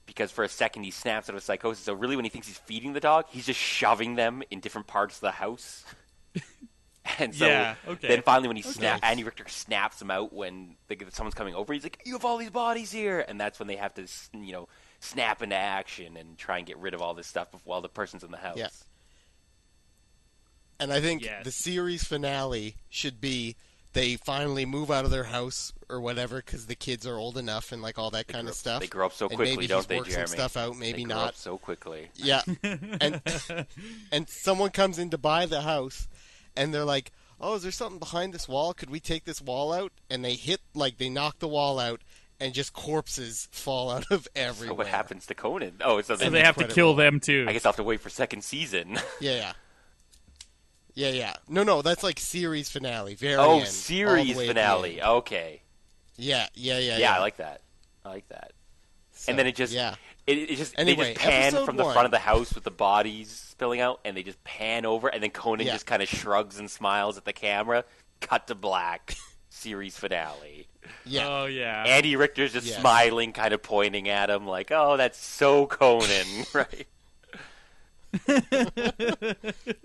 [SPEAKER 2] Because for a second he snaps out of psychosis. So really when he thinks he's feeding the dog, he's just shoving them in different parts of the house. And so
[SPEAKER 1] Yeah, okay.
[SPEAKER 2] then finally when
[SPEAKER 3] Okay.
[SPEAKER 2] Andy Richter snaps him out when someone's coming over, he's like, "You have all these bodies here," and that's when they have to, snap into action and try and get rid of all this stuff while the person's in the house.
[SPEAKER 3] Yeah. And I think
[SPEAKER 1] Yes.
[SPEAKER 3] the series finale should be they finally move out of their house or whatever because the kids are old enough and like all that kind of stuff.
[SPEAKER 2] They grow up so
[SPEAKER 3] And
[SPEAKER 2] quickly,
[SPEAKER 3] maybe
[SPEAKER 2] don't
[SPEAKER 3] he's
[SPEAKER 2] they,
[SPEAKER 3] worked
[SPEAKER 2] Jeremy?
[SPEAKER 3] some stuff out, maybe
[SPEAKER 2] they grow
[SPEAKER 3] not.
[SPEAKER 2] up so quickly.
[SPEAKER 3] Yeah, and someone comes in to buy the house, and they're like, "Oh, is there something behind this wall? Could we take this wall out?" And they knock the wall out, and just corpses fall out of everywhere.
[SPEAKER 2] So what happens to Conan? Oh, so
[SPEAKER 1] So
[SPEAKER 2] then
[SPEAKER 1] they have to
[SPEAKER 3] Incredible.
[SPEAKER 1] kill them too.
[SPEAKER 2] I guess I'll have to wait for second season.
[SPEAKER 3] Yeah. No, that's like series finale. Very end, all
[SPEAKER 2] series
[SPEAKER 3] the way at the
[SPEAKER 2] finale.
[SPEAKER 3] end.
[SPEAKER 2] Okay.
[SPEAKER 3] Yeah.
[SPEAKER 2] Yeah, I like that.
[SPEAKER 3] So,
[SPEAKER 2] And then it just
[SPEAKER 3] yeah.
[SPEAKER 2] It just
[SPEAKER 3] Anyway,
[SPEAKER 2] they just pan
[SPEAKER 3] episode
[SPEAKER 2] from the
[SPEAKER 3] 1.
[SPEAKER 2] front of the house with the bodies spilling out, and they just pan over, and then Conan
[SPEAKER 3] Yeah.
[SPEAKER 2] just kind of shrugs and smiles at the camera. Cut to black. Series finale.
[SPEAKER 3] Yeah.
[SPEAKER 1] Oh yeah.
[SPEAKER 2] Andy Richter's just
[SPEAKER 3] Yes.
[SPEAKER 2] smiling, kind of pointing at him, like, "Oh, that's so Conan, right?"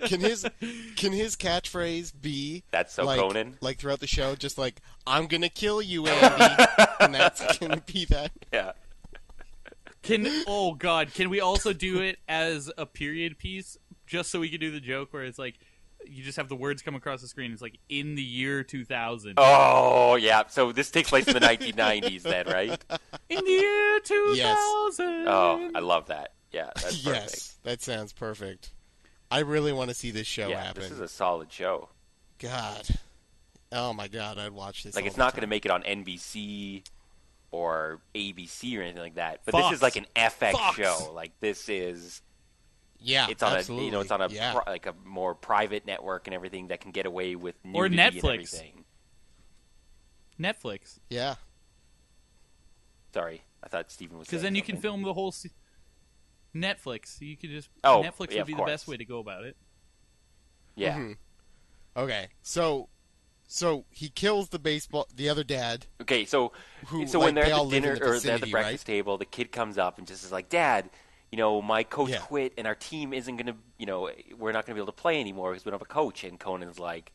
[SPEAKER 3] Can his catchphrase be
[SPEAKER 2] That's so
[SPEAKER 3] like,
[SPEAKER 2] Conan?
[SPEAKER 3] like throughout the show, just like "I'm gonna kill you, Andy," and that's gonna be that.
[SPEAKER 2] Yeah.
[SPEAKER 1] Can we also do it as a period piece, just so we can do the joke where it's like you just have the words come across the screen. It's like in the year 2000.
[SPEAKER 2] Oh, yeah. So this takes place in the 1990s, then, right?
[SPEAKER 1] In the year 2000.
[SPEAKER 3] Yes.
[SPEAKER 2] Oh, I love that. Yeah, that's perfect.
[SPEAKER 3] Yes, that sounds perfect. I really want to see this show
[SPEAKER 2] Yeah,
[SPEAKER 3] happen.
[SPEAKER 2] this is a solid show.
[SPEAKER 3] God, oh my God, I'd watch this.
[SPEAKER 2] Like,
[SPEAKER 3] all
[SPEAKER 2] it's
[SPEAKER 3] the
[SPEAKER 2] not
[SPEAKER 3] time.
[SPEAKER 2] going to make it on NBC or ABC or anything like that. But
[SPEAKER 1] Fox.
[SPEAKER 2] this is like an FX
[SPEAKER 1] Fox.
[SPEAKER 2] show. Like, this is...
[SPEAKER 3] Yeah,
[SPEAKER 2] It's on
[SPEAKER 3] absolutely.
[SPEAKER 2] it's on a
[SPEAKER 3] yeah.
[SPEAKER 2] like a more private network and everything that can get away with
[SPEAKER 1] Or
[SPEAKER 2] nudity and
[SPEAKER 1] Netflix.
[SPEAKER 2] everything.
[SPEAKER 1] Netflix.
[SPEAKER 3] yeah.
[SPEAKER 2] Sorry, I thought Steven was
[SPEAKER 1] Because
[SPEAKER 2] saying
[SPEAKER 1] then you can
[SPEAKER 2] something.
[SPEAKER 1] film the whole Netflix. You could just
[SPEAKER 2] yeah,
[SPEAKER 1] Netflix would
[SPEAKER 2] of
[SPEAKER 1] be the
[SPEAKER 2] course.
[SPEAKER 1] best way to go about it.
[SPEAKER 2] Yeah.
[SPEAKER 3] Mhm. Okay, so he kills the other dad.
[SPEAKER 2] Okay, so
[SPEAKER 3] Who,
[SPEAKER 2] so
[SPEAKER 3] like,
[SPEAKER 2] when they're
[SPEAKER 3] they
[SPEAKER 2] at
[SPEAKER 3] all
[SPEAKER 2] the
[SPEAKER 3] live in
[SPEAKER 2] dinner
[SPEAKER 3] the
[SPEAKER 2] or they're at the
[SPEAKER 3] vicinity,
[SPEAKER 2] breakfast table, the kid comes up and just is like, "Dad, my coach
[SPEAKER 3] Yeah.
[SPEAKER 2] quit and our team isn't gonna, we're not gonna be able to play anymore because we don't have a coach." And Conan's like,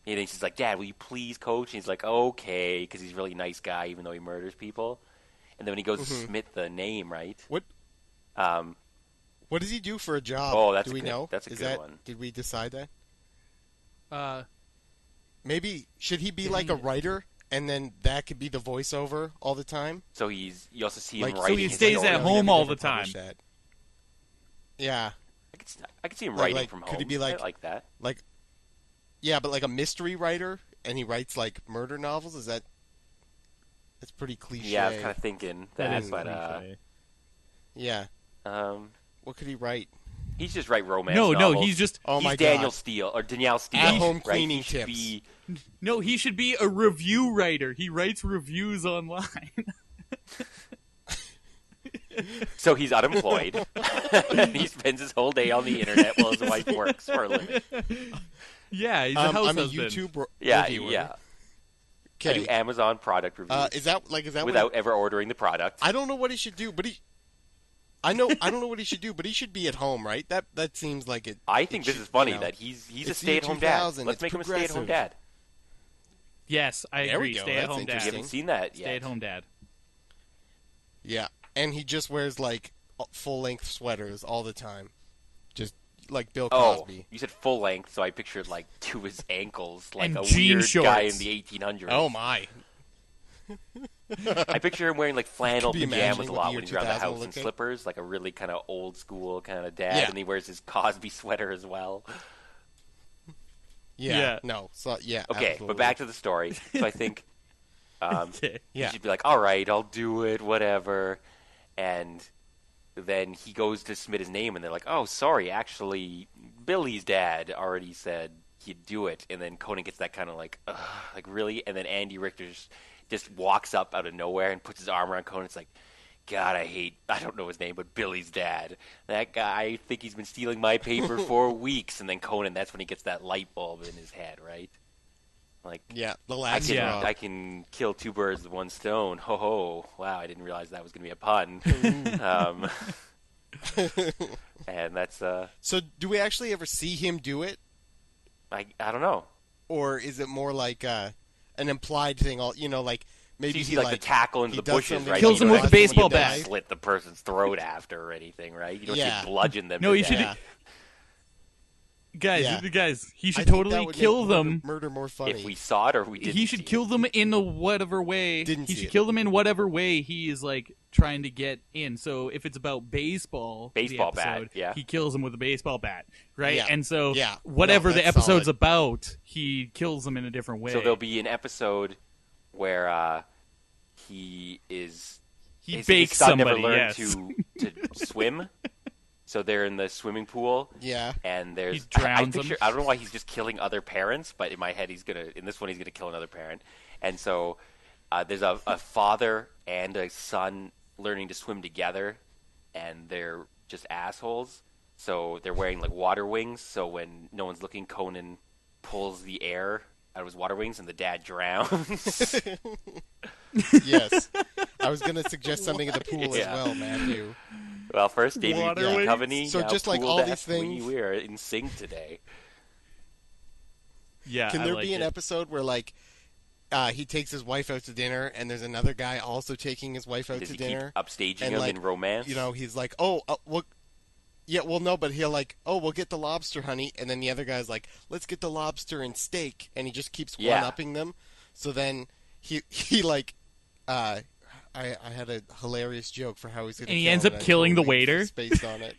[SPEAKER 2] and he's like, "Dad, will you please coach?" And he's like, "Okay," because he's a really nice guy, even though he murders people. And then when he goes to submit the name, right?
[SPEAKER 3] What
[SPEAKER 2] Um,
[SPEAKER 3] What does he do for a job?
[SPEAKER 2] Oh, that's
[SPEAKER 3] do we
[SPEAKER 2] a good-
[SPEAKER 3] know?
[SPEAKER 2] that's a
[SPEAKER 3] Is
[SPEAKER 2] good
[SPEAKER 3] that,
[SPEAKER 2] one.
[SPEAKER 3] Did we decide that? Maybe should he be
[SPEAKER 1] Did
[SPEAKER 3] like
[SPEAKER 1] he-
[SPEAKER 3] a writer, and then that could be the voiceover all the time?
[SPEAKER 2] so you also see him
[SPEAKER 3] Like,
[SPEAKER 2] writing.
[SPEAKER 1] he
[SPEAKER 2] his
[SPEAKER 1] stays
[SPEAKER 2] story.
[SPEAKER 1] at
[SPEAKER 3] No, he
[SPEAKER 1] home
[SPEAKER 3] never
[SPEAKER 1] all the
[SPEAKER 3] published
[SPEAKER 1] time.
[SPEAKER 3] that. Yeah,
[SPEAKER 2] I could see him
[SPEAKER 3] Like-
[SPEAKER 2] writing
[SPEAKER 3] like,
[SPEAKER 2] from
[SPEAKER 3] could
[SPEAKER 2] home.
[SPEAKER 3] he be like-
[SPEAKER 2] I like that.
[SPEAKER 3] like but like a mystery writer, and he writes like murder novels. Is that? That's pretty cliche.
[SPEAKER 2] Yeah, I was kind of thinking that,
[SPEAKER 1] is
[SPEAKER 2] but
[SPEAKER 1] cliche.
[SPEAKER 3] Yeah.
[SPEAKER 2] um,
[SPEAKER 3] What could he write?
[SPEAKER 2] he's just write romance.
[SPEAKER 1] No,
[SPEAKER 2] novels.
[SPEAKER 1] he's just
[SPEAKER 3] Oh
[SPEAKER 2] he's
[SPEAKER 3] my
[SPEAKER 2] Daniel
[SPEAKER 3] God.
[SPEAKER 2] Steele or Danielle Steele.
[SPEAKER 3] At-home
[SPEAKER 2] right?
[SPEAKER 3] cleaning
[SPEAKER 2] He should
[SPEAKER 3] tips.
[SPEAKER 2] be-
[SPEAKER 1] no. He should be a review writer. He writes reviews online.
[SPEAKER 2] So he's unemployed. He spends his whole day on the internet while his wife works for a living.
[SPEAKER 1] Yeah, he's a house
[SPEAKER 3] I'm a
[SPEAKER 1] husband.
[SPEAKER 3] YouTube
[SPEAKER 2] Yeah,
[SPEAKER 3] reviewer.
[SPEAKER 2] yeah. I do
[SPEAKER 3] Okay.
[SPEAKER 2] Amazon product reviews
[SPEAKER 3] Is that what
[SPEAKER 2] without ever ordering the product.
[SPEAKER 3] I don't know what he should do, but I don't know what he should do, but he should be at home, right? That seems like it.
[SPEAKER 2] I think
[SPEAKER 3] it
[SPEAKER 2] this
[SPEAKER 3] should,
[SPEAKER 2] is funny
[SPEAKER 3] you know,
[SPEAKER 2] that he's a
[SPEAKER 3] it's year
[SPEAKER 2] stay-at-home dad.
[SPEAKER 3] 2000,
[SPEAKER 2] Let's
[SPEAKER 3] it's
[SPEAKER 2] make him a stay-at-home
[SPEAKER 3] progressive.
[SPEAKER 2] dad.
[SPEAKER 1] Yes, I
[SPEAKER 3] There we
[SPEAKER 1] agree.
[SPEAKER 3] go,
[SPEAKER 1] Stay
[SPEAKER 3] that's
[SPEAKER 1] at home
[SPEAKER 2] You
[SPEAKER 1] dad.
[SPEAKER 3] interesting.
[SPEAKER 2] haven't seen that
[SPEAKER 1] Stay
[SPEAKER 2] yet.
[SPEAKER 1] at home dad.
[SPEAKER 3] Yeah, and he just wears like full-length sweaters all the time, just like Bill
[SPEAKER 2] Oh,
[SPEAKER 3] Cosby.
[SPEAKER 2] you said full length, so I pictured like to his ankles, like
[SPEAKER 1] And
[SPEAKER 2] a
[SPEAKER 1] jean
[SPEAKER 2] weird guy in
[SPEAKER 1] shorts.
[SPEAKER 2] the 1800s.
[SPEAKER 3] Oh my!
[SPEAKER 2] I picture him wearing like flannel
[SPEAKER 3] Could be
[SPEAKER 2] pajamas
[SPEAKER 3] imagining
[SPEAKER 2] a
[SPEAKER 3] what
[SPEAKER 2] lot
[SPEAKER 3] the
[SPEAKER 2] when
[SPEAKER 3] year
[SPEAKER 2] he's around the
[SPEAKER 3] 2000
[SPEAKER 2] house
[SPEAKER 3] will
[SPEAKER 2] in
[SPEAKER 3] look like.
[SPEAKER 2] slippers, like a really kind of old school kind of dad,
[SPEAKER 3] Yeah.
[SPEAKER 2] and he wears his Cosby sweater as well.
[SPEAKER 3] Yeah,
[SPEAKER 1] Yeah.
[SPEAKER 3] no, so yeah.
[SPEAKER 2] Okay,
[SPEAKER 3] absolutely.
[SPEAKER 2] but back to the story. So I think
[SPEAKER 1] Okay.
[SPEAKER 3] Yeah.
[SPEAKER 2] he should be like, all right, I'll do it, whatever. And then he goes to submit his name, and they're like, oh, sorry, actually, Billy's dad already said he'd do it. And then Conan gets that kind of like, ugh, like, really? And then Andy Richter just walks up out of nowhere and puts his arm around Conan. It's like, God, I don't know his name, but Billy's dad. That guy, I think he's been stealing my paper for weeks. And then Conan, that's when he gets that light bulb in his head, right? Like,
[SPEAKER 3] Yeah, the
[SPEAKER 2] I
[SPEAKER 3] last
[SPEAKER 2] can,
[SPEAKER 1] Yeah.
[SPEAKER 2] I can kill two birds with one stone. Ho ho! Wow, I didn't realize that was going to be a pun. And that's
[SPEAKER 3] So, do we actually ever see him do it,
[SPEAKER 2] I don't know.
[SPEAKER 3] or is it more like an implied thing? All like
[SPEAKER 2] So
[SPEAKER 3] maybe
[SPEAKER 2] you see
[SPEAKER 3] he
[SPEAKER 2] like the tackle into
[SPEAKER 3] he
[SPEAKER 2] the
[SPEAKER 3] does
[SPEAKER 2] bushes,
[SPEAKER 3] something-
[SPEAKER 2] right?
[SPEAKER 1] Kills
[SPEAKER 2] You
[SPEAKER 1] him
[SPEAKER 2] don't
[SPEAKER 1] with a
[SPEAKER 2] actually see
[SPEAKER 1] baseball
[SPEAKER 2] him
[SPEAKER 1] bat.
[SPEAKER 2] Slit the person's throat after or anything, right? You don't
[SPEAKER 3] Yeah.
[SPEAKER 2] see him bludgeon them.
[SPEAKER 1] No,
[SPEAKER 2] to
[SPEAKER 1] you should-
[SPEAKER 2] death.
[SPEAKER 1] Guys,
[SPEAKER 3] Yeah.
[SPEAKER 1] guys, he
[SPEAKER 3] I
[SPEAKER 1] should
[SPEAKER 3] think that
[SPEAKER 1] totally
[SPEAKER 3] would
[SPEAKER 1] kill
[SPEAKER 3] make
[SPEAKER 1] them.
[SPEAKER 3] Murder more funny.
[SPEAKER 2] If we saw it or we didn't.
[SPEAKER 1] He should
[SPEAKER 2] see
[SPEAKER 1] kill
[SPEAKER 2] it.
[SPEAKER 1] them in a whatever way.
[SPEAKER 3] Didn't
[SPEAKER 1] he
[SPEAKER 3] see
[SPEAKER 1] should
[SPEAKER 3] it.
[SPEAKER 1] kill them in whatever way he is like trying to get in. So if it's about baseball, the
[SPEAKER 2] Baseball bat,
[SPEAKER 1] episode,
[SPEAKER 2] yeah.
[SPEAKER 1] he kills them with a baseball bat, right?
[SPEAKER 3] Yeah.
[SPEAKER 1] And so
[SPEAKER 3] Yeah.
[SPEAKER 1] whatever
[SPEAKER 3] No,
[SPEAKER 1] the
[SPEAKER 3] that's
[SPEAKER 1] episode's
[SPEAKER 3] solid.
[SPEAKER 1] about, he kills them in a different way.
[SPEAKER 2] So there'll be an episode where he is.
[SPEAKER 1] he
[SPEAKER 2] his
[SPEAKER 1] bakes
[SPEAKER 2] son
[SPEAKER 1] somebody.
[SPEAKER 2] never learned
[SPEAKER 1] Yes.
[SPEAKER 2] to swim. So they're in the swimming pool.
[SPEAKER 3] yeah,
[SPEAKER 2] And there's
[SPEAKER 1] He drowns
[SPEAKER 2] I picture,
[SPEAKER 1] them.
[SPEAKER 2] I don't know why he's just killing other parents, but in my head in this one he's gonna kill another parent. And so there's a father and a son learning to swim together, and they're just assholes. So they're wearing like water wings. So when no one's looking, Conan pulls the air out of his water wings, and the dad drowns.
[SPEAKER 3] Yes. I was going to suggest something in the pool
[SPEAKER 2] Yeah.
[SPEAKER 3] as well, Matthew.
[SPEAKER 2] Well, first Davey
[SPEAKER 1] Water
[SPEAKER 2] Duchovny.
[SPEAKER 3] So just like all these things-
[SPEAKER 2] we are in sync today.
[SPEAKER 1] Yeah.
[SPEAKER 3] Can
[SPEAKER 1] I
[SPEAKER 3] there
[SPEAKER 1] like
[SPEAKER 3] be an
[SPEAKER 1] it.
[SPEAKER 3] episode where, like, he takes his wife out to dinner, and there's another guy also taking his wife out
[SPEAKER 2] Does
[SPEAKER 3] to
[SPEAKER 2] he
[SPEAKER 3] dinner?
[SPEAKER 2] keep upstaging
[SPEAKER 3] and,
[SPEAKER 2] him
[SPEAKER 3] like,
[SPEAKER 2] in romance?
[SPEAKER 3] You know, he's like, well, yeah, well, no, but he'll like, oh, we'll get the lobster, honey, and then the other guy's like, let's get the lobster and steak, and he just keeps
[SPEAKER 2] Yeah.
[SPEAKER 3] one-upping them. So then he like, I had a hilarious joke for how he's gonna.
[SPEAKER 1] And he
[SPEAKER 3] kill
[SPEAKER 1] ends
[SPEAKER 3] him,
[SPEAKER 1] up
[SPEAKER 3] and I
[SPEAKER 1] killing the
[SPEAKER 3] totally
[SPEAKER 1] waiter?
[SPEAKER 3] Based on it.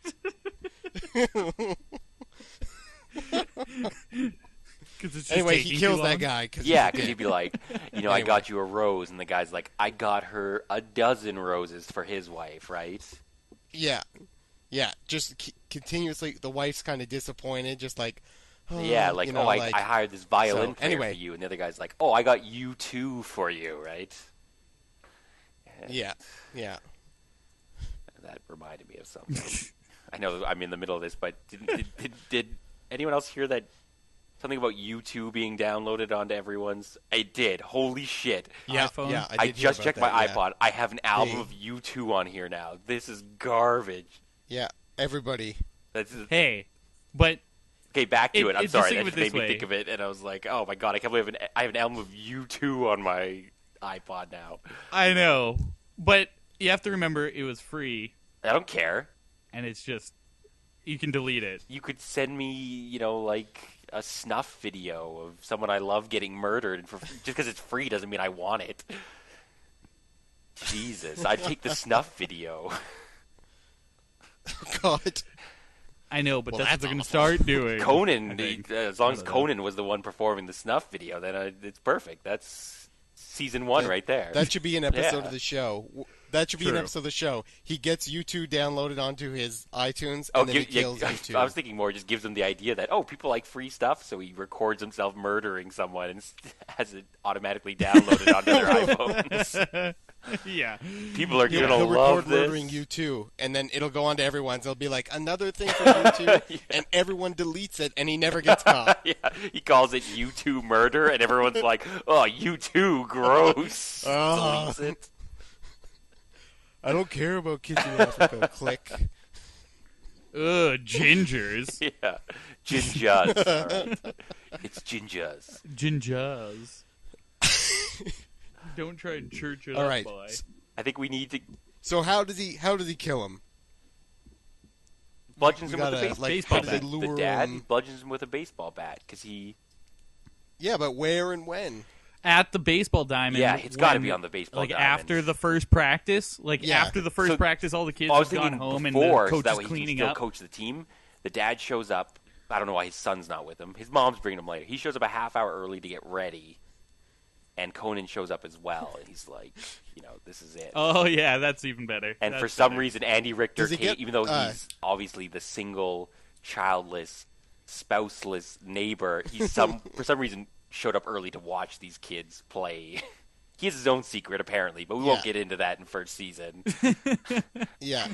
[SPEAKER 1] 'Cause it's just
[SPEAKER 3] Anyway,
[SPEAKER 1] taking
[SPEAKER 3] he
[SPEAKER 1] too
[SPEAKER 3] kills that
[SPEAKER 1] long.
[SPEAKER 3] guy. Cause
[SPEAKER 2] Yeah,
[SPEAKER 3] he's a
[SPEAKER 2] because he'd
[SPEAKER 3] dick.
[SPEAKER 2] be like, you know, I
[SPEAKER 3] Anyway.
[SPEAKER 2] got you a rose, and the guy's like, I got her a dozen roses for his wife, right?
[SPEAKER 3] Yeah, just continuously. The wife's kind of disappointed, just like. Oh,
[SPEAKER 2] Yeah, like,
[SPEAKER 3] you know,
[SPEAKER 2] oh, I hired this violin
[SPEAKER 3] so,
[SPEAKER 2] player
[SPEAKER 3] anyway.
[SPEAKER 2] for you, and the other guy's like, oh, I got U2 for you, right?
[SPEAKER 3] Yeah.
[SPEAKER 2] That reminded me of something. I know I'm in the middle of this, but did anyone else hear that? Something about U2 being downloaded onto everyone's. I did. Holy shit!
[SPEAKER 3] Yeah,
[SPEAKER 1] iPhone?
[SPEAKER 3] yeah.
[SPEAKER 2] I
[SPEAKER 3] did hear
[SPEAKER 2] just
[SPEAKER 3] about
[SPEAKER 2] checked
[SPEAKER 3] that,
[SPEAKER 2] my
[SPEAKER 3] yeah.
[SPEAKER 2] iPod. I have an album
[SPEAKER 3] Hey.
[SPEAKER 2] of U2 on here now. This is garbage.
[SPEAKER 3] Yeah, everybody.
[SPEAKER 2] That's
[SPEAKER 1] Hey, but
[SPEAKER 2] okay. Back to it. I'm
[SPEAKER 1] just
[SPEAKER 2] sorry.
[SPEAKER 1] think
[SPEAKER 2] That
[SPEAKER 1] of
[SPEAKER 2] just
[SPEAKER 1] it
[SPEAKER 2] made
[SPEAKER 1] this
[SPEAKER 2] me
[SPEAKER 1] way.
[SPEAKER 2] think of it, and I was like, oh my god, I can't believe I have an album of U2 on my iPod now.
[SPEAKER 1] I know. But you have to remember it was free,
[SPEAKER 2] I don't care.
[SPEAKER 1] and it's just you can delete it.
[SPEAKER 2] You could send me, you know, like a snuff video of someone I love getting murdered, and just because it's free doesn't mean I want it. Jesus, I'd take the snuff video.
[SPEAKER 3] God.
[SPEAKER 1] I know, but
[SPEAKER 3] Well,
[SPEAKER 1] that's what
[SPEAKER 3] that's
[SPEAKER 1] they're going to
[SPEAKER 3] awful.
[SPEAKER 1] start doing.
[SPEAKER 2] Conan,
[SPEAKER 1] I think.
[SPEAKER 2] as long
[SPEAKER 1] I
[SPEAKER 2] as
[SPEAKER 1] don't know.
[SPEAKER 2] Conan was the one performing the snuff video, then it's perfect. That's season 1 right there.
[SPEAKER 3] That should be an episode
[SPEAKER 2] Yeah.
[SPEAKER 3] of the show. That should be an
[SPEAKER 1] True.
[SPEAKER 3] episode of the show. He gets U2 downloaded onto his iTunes,
[SPEAKER 2] Oh,
[SPEAKER 3] and then he kills U2.
[SPEAKER 2] I was thinking more just gives him the idea that, oh, people like free stuff, so he records himself murdering someone and has it automatically downloaded onto their iPhones.
[SPEAKER 1] Yeah.
[SPEAKER 2] People are
[SPEAKER 3] He'll,
[SPEAKER 2] going to
[SPEAKER 3] he'll
[SPEAKER 2] love
[SPEAKER 3] record
[SPEAKER 2] this.
[SPEAKER 3] murdering U2, and then it'll go on to everyone's. It'll be like, another thing for U2,
[SPEAKER 2] Yeah.
[SPEAKER 3] and everyone deletes it, and he never gets caught.
[SPEAKER 2] Yeah, he calls it U2 murder, and everyone's like, oh, U2, gross.
[SPEAKER 3] Oh.
[SPEAKER 2] Deletes it.
[SPEAKER 3] I don't care about kids in Africa. Click.
[SPEAKER 1] Ugh, gingers.
[SPEAKER 2] Yeah. Ginjas. All right. It's ginjas.
[SPEAKER 1] Gingers. Don't try and church it
[SPEAKER 3] All
[SPEAKER 1] up,
[SPEAKER 3] right.
[SPEAKER 1] boy.
[SPEAKER 2] I think we need to
[SPEAKER 3] So how does he kill him?
[SPEAKER 2] bludgeons
[SPEAKER 3] We
[SPEAKER 2] him with a
[SPEAKER 3] gotta,
[SPEAKER 2] baseball
[SPEAKER 3] like,
[SPEAKER 1] baseball
[SPEAKER 3] how does he
[SPEAKER 1] bat.
[SPEAKER 3] lure
[SPEAKER 2] The dad
[SPEAKER 3] him?
[SPEAKER 2] bludgeons him with a baseball bat because he.
[SPEAKER 3] Yeah, but where and when?
[SPEAKER 1] At the baseball diamond.
[SPEAKER 2] Yeah, it's got to
[SPEAKER 1] when-
[SPEAKER 2] be on the baseball
[SPEAKER 1] Like
[SPEAKER 2] diamond.
[SPEAKER 1] after the first practice,
[SPEAKER 3] Yeah.
[SPEAKER 1] after the first
[SPEAKER 2] So-
[SPEAKER 1] practice, all the kids
[SPEAKER 2] Well, I was
[SPEAKER 1] have gone
[SPEAKER 2] thinking
[SPEAKER 1] home
[SPEAKER 2] before,
[SPEAKER 1] and the
[SPEAKER 2] so
[SPEAKER 1] coach
[SPEAKER 2] that
[SPEAKER 1] is
[SPEAKER 2] way he can
[SPEAKER 1] cleaning
[SPEAKER 2] still
[SPEAKER 1] up.
[SPEAKER 2] coach the team. The dad shows up. I don't know why his son's not with him. His mom's bringing him later. He shows up a half hour early to get ready, and Conan shows up as well. And he's like, you know, this is it.
[SPEAKER 1] Oh yeah, that's even better.
[SPEAKER 2] and
[SPEAKER 1] That's
[SPEAKER 2] for some
[SPEAKER 1] better.
[SPEAKER 2] reason, Andy Richter,
[SPEAKER 3] Does he get,
[SPEAKER 2] even though he's obviously the single, childless, spouseless neighbor, for some reason showed up early to watch these kids play. He has his own secret, apparently, but we won't
[SPEAKER 3] Yeah.
[SPEAKER 2] get into that in first season.
[SPEAKER 3] Yeah,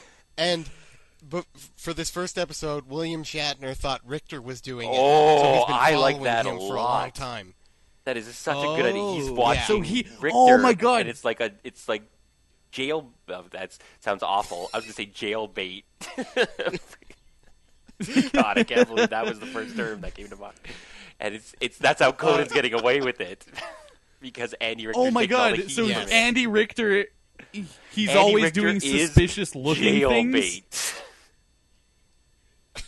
[SPEAKER 3] but for this first episode, William Shatner thought Richter was doing it.
[SPEAKER 2] Oh,
[SPEAKER 3] so he's been
[SPEAKER 2] I like
[SPEAKER 3] following
[SPEAKER 2] that a
[SPEAKER 3] him for a
[SPEAKER 2] lot.
[SPEAKER 3] long time.
[SPEAKER 2] That is such a good idea. He's
[SPEAKER 1] Oh,
[SPEAKER 2] watching
[SPEAKER 3] yeah.
[SPEAKER 1] So he-
[SPEAKER 2] Richter.
[SPEAKER 1] oh my God.
[SPEAKER 2] And it's like jail. That sounds awful. I was gonna say jail bait. God, I can't believe that was the first term that came to mind. And that's how Conan's getting away with it. Because Andy Richter.
[SPEAKER 1] Oh my
[SPEAKER 2] taking all the
[SPEAKER 1] god!
[SPEAKER 2] heat
[SPEAKER 1] So
[SPEAKER 2] from it.
[SPEAKER 1] Andy Richter, he's
[SPEAKER 2] Andy
[SPEAKER 1] always
[SPEAKER 2] Richter
[SPEAKER 1] doing
[SPEAKER 2] is
[SPEAKER 1] suspicious looking
[SPEAKER 2] jail
[SPEAKER 1] things.
[SPEAKER 2] bait.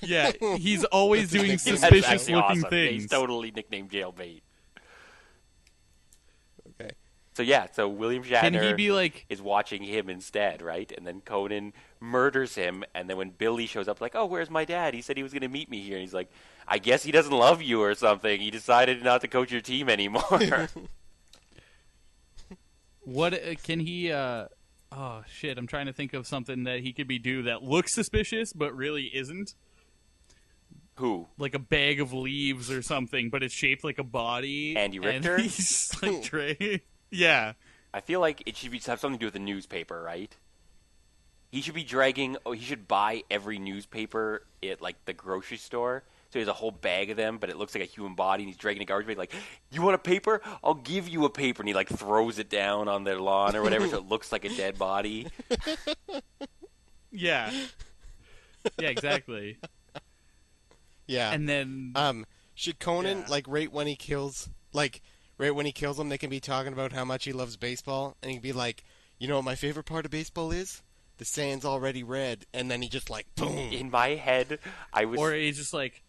[SPEAKER 1] Yeah, he's always
[SPEAKER 3] That's his
[SPEAKER 1] doing
[SPEAKER 3] nickname.
[SPEAKER 2] That's
[SPEAKER 1] suspicious
[SPEAKER 2] actually
[SPEAKER 1] looking
[SPEAKER 2] awesome. Yeah,
[SPEAKER 1] things.
[SPEAKER 2] he's totally nicknamed jail bait.
[SPEAKER 3] Okay.
[SPEAKER 2] So yeah, so William Shatner
[SPEAKER 1] Can he be like?
[SPEAKER 2] is watching him instead, right? And then Conan murders him, and then when Billy shows up, like, oh, where's my dad? He said he was going to meet me here. And he's like, I guess he doesn't love you or something. He decided not to coach your team anymore.
[SPEAKER 1] What can he? Oh shit! I'm trying to think of something that he could do that looks suspicious but really isn't.
[SPEAKER 2] Who?
[SPEAKER 1] Like a bag of leaves or something, but it's shaped like a body.
[SPEAKER 2] Andy Richter?
[SPEAKER 1] And he's like Yeah.
[SPEAKER 2] I feel like it should have something to do with the newspaper, right? He should be dragging. Oh, he should buy every newspaper at like the grocery store. So he has a whole bag of them, but it looks like a human body, and he's dragging a garbage bag. Like, you want a paper? I'll give you a paper, and he like throws it down on their lawn or whatever, so it looks like a dead body.
[SPEAKER 1] Yeah. Yeah, exactly.
[SPEAKER 3] Yeah.
[SPEAKER 1] And then
[SPEAKER 3] should Conan right when he kills them, they can be talking about how much he loves baseball, and he can be like, you know what my favorite part of baseball is? The sand's already red, and then he just like boom.
[SPEAKER 2] In my head, I was.
[SPEAKER 1] Or he's just like,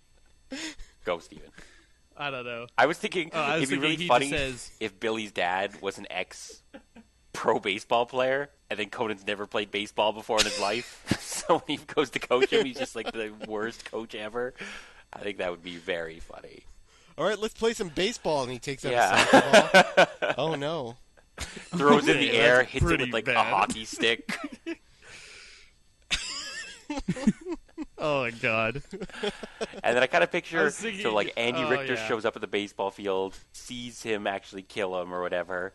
[SPEAKER 2] go, Steven.
[SPEAKER 1] I don't know.
[SPEAKER 2] I was thinking it'd be really funny if Billy's dad was an ex-pro baseball player, and then Conan's never played baseball before in his life. So when he goes to coach him, he's just like the worst coach ever. I think that would be very funny.
[SPEAKER 3] All right, let's play some baseball, and he takes out a soccer ball. Oh no!
[SPEAKER 2] Throws it in the air, hits it with like
[SPEAKER 1] bad.
[SPEAKER 2] a hockey stick.
[SPEAKER 1] Oh my god!
[SPEAKER 2] And then I kind of picture
[SPEAKER 1] thinking,
[SPEAKER 2] so like Andy Richter
[SPEAKER 1] yeah.
[SPEAKER 2] shows up at the baseball field, sees him actually kill him or whatever,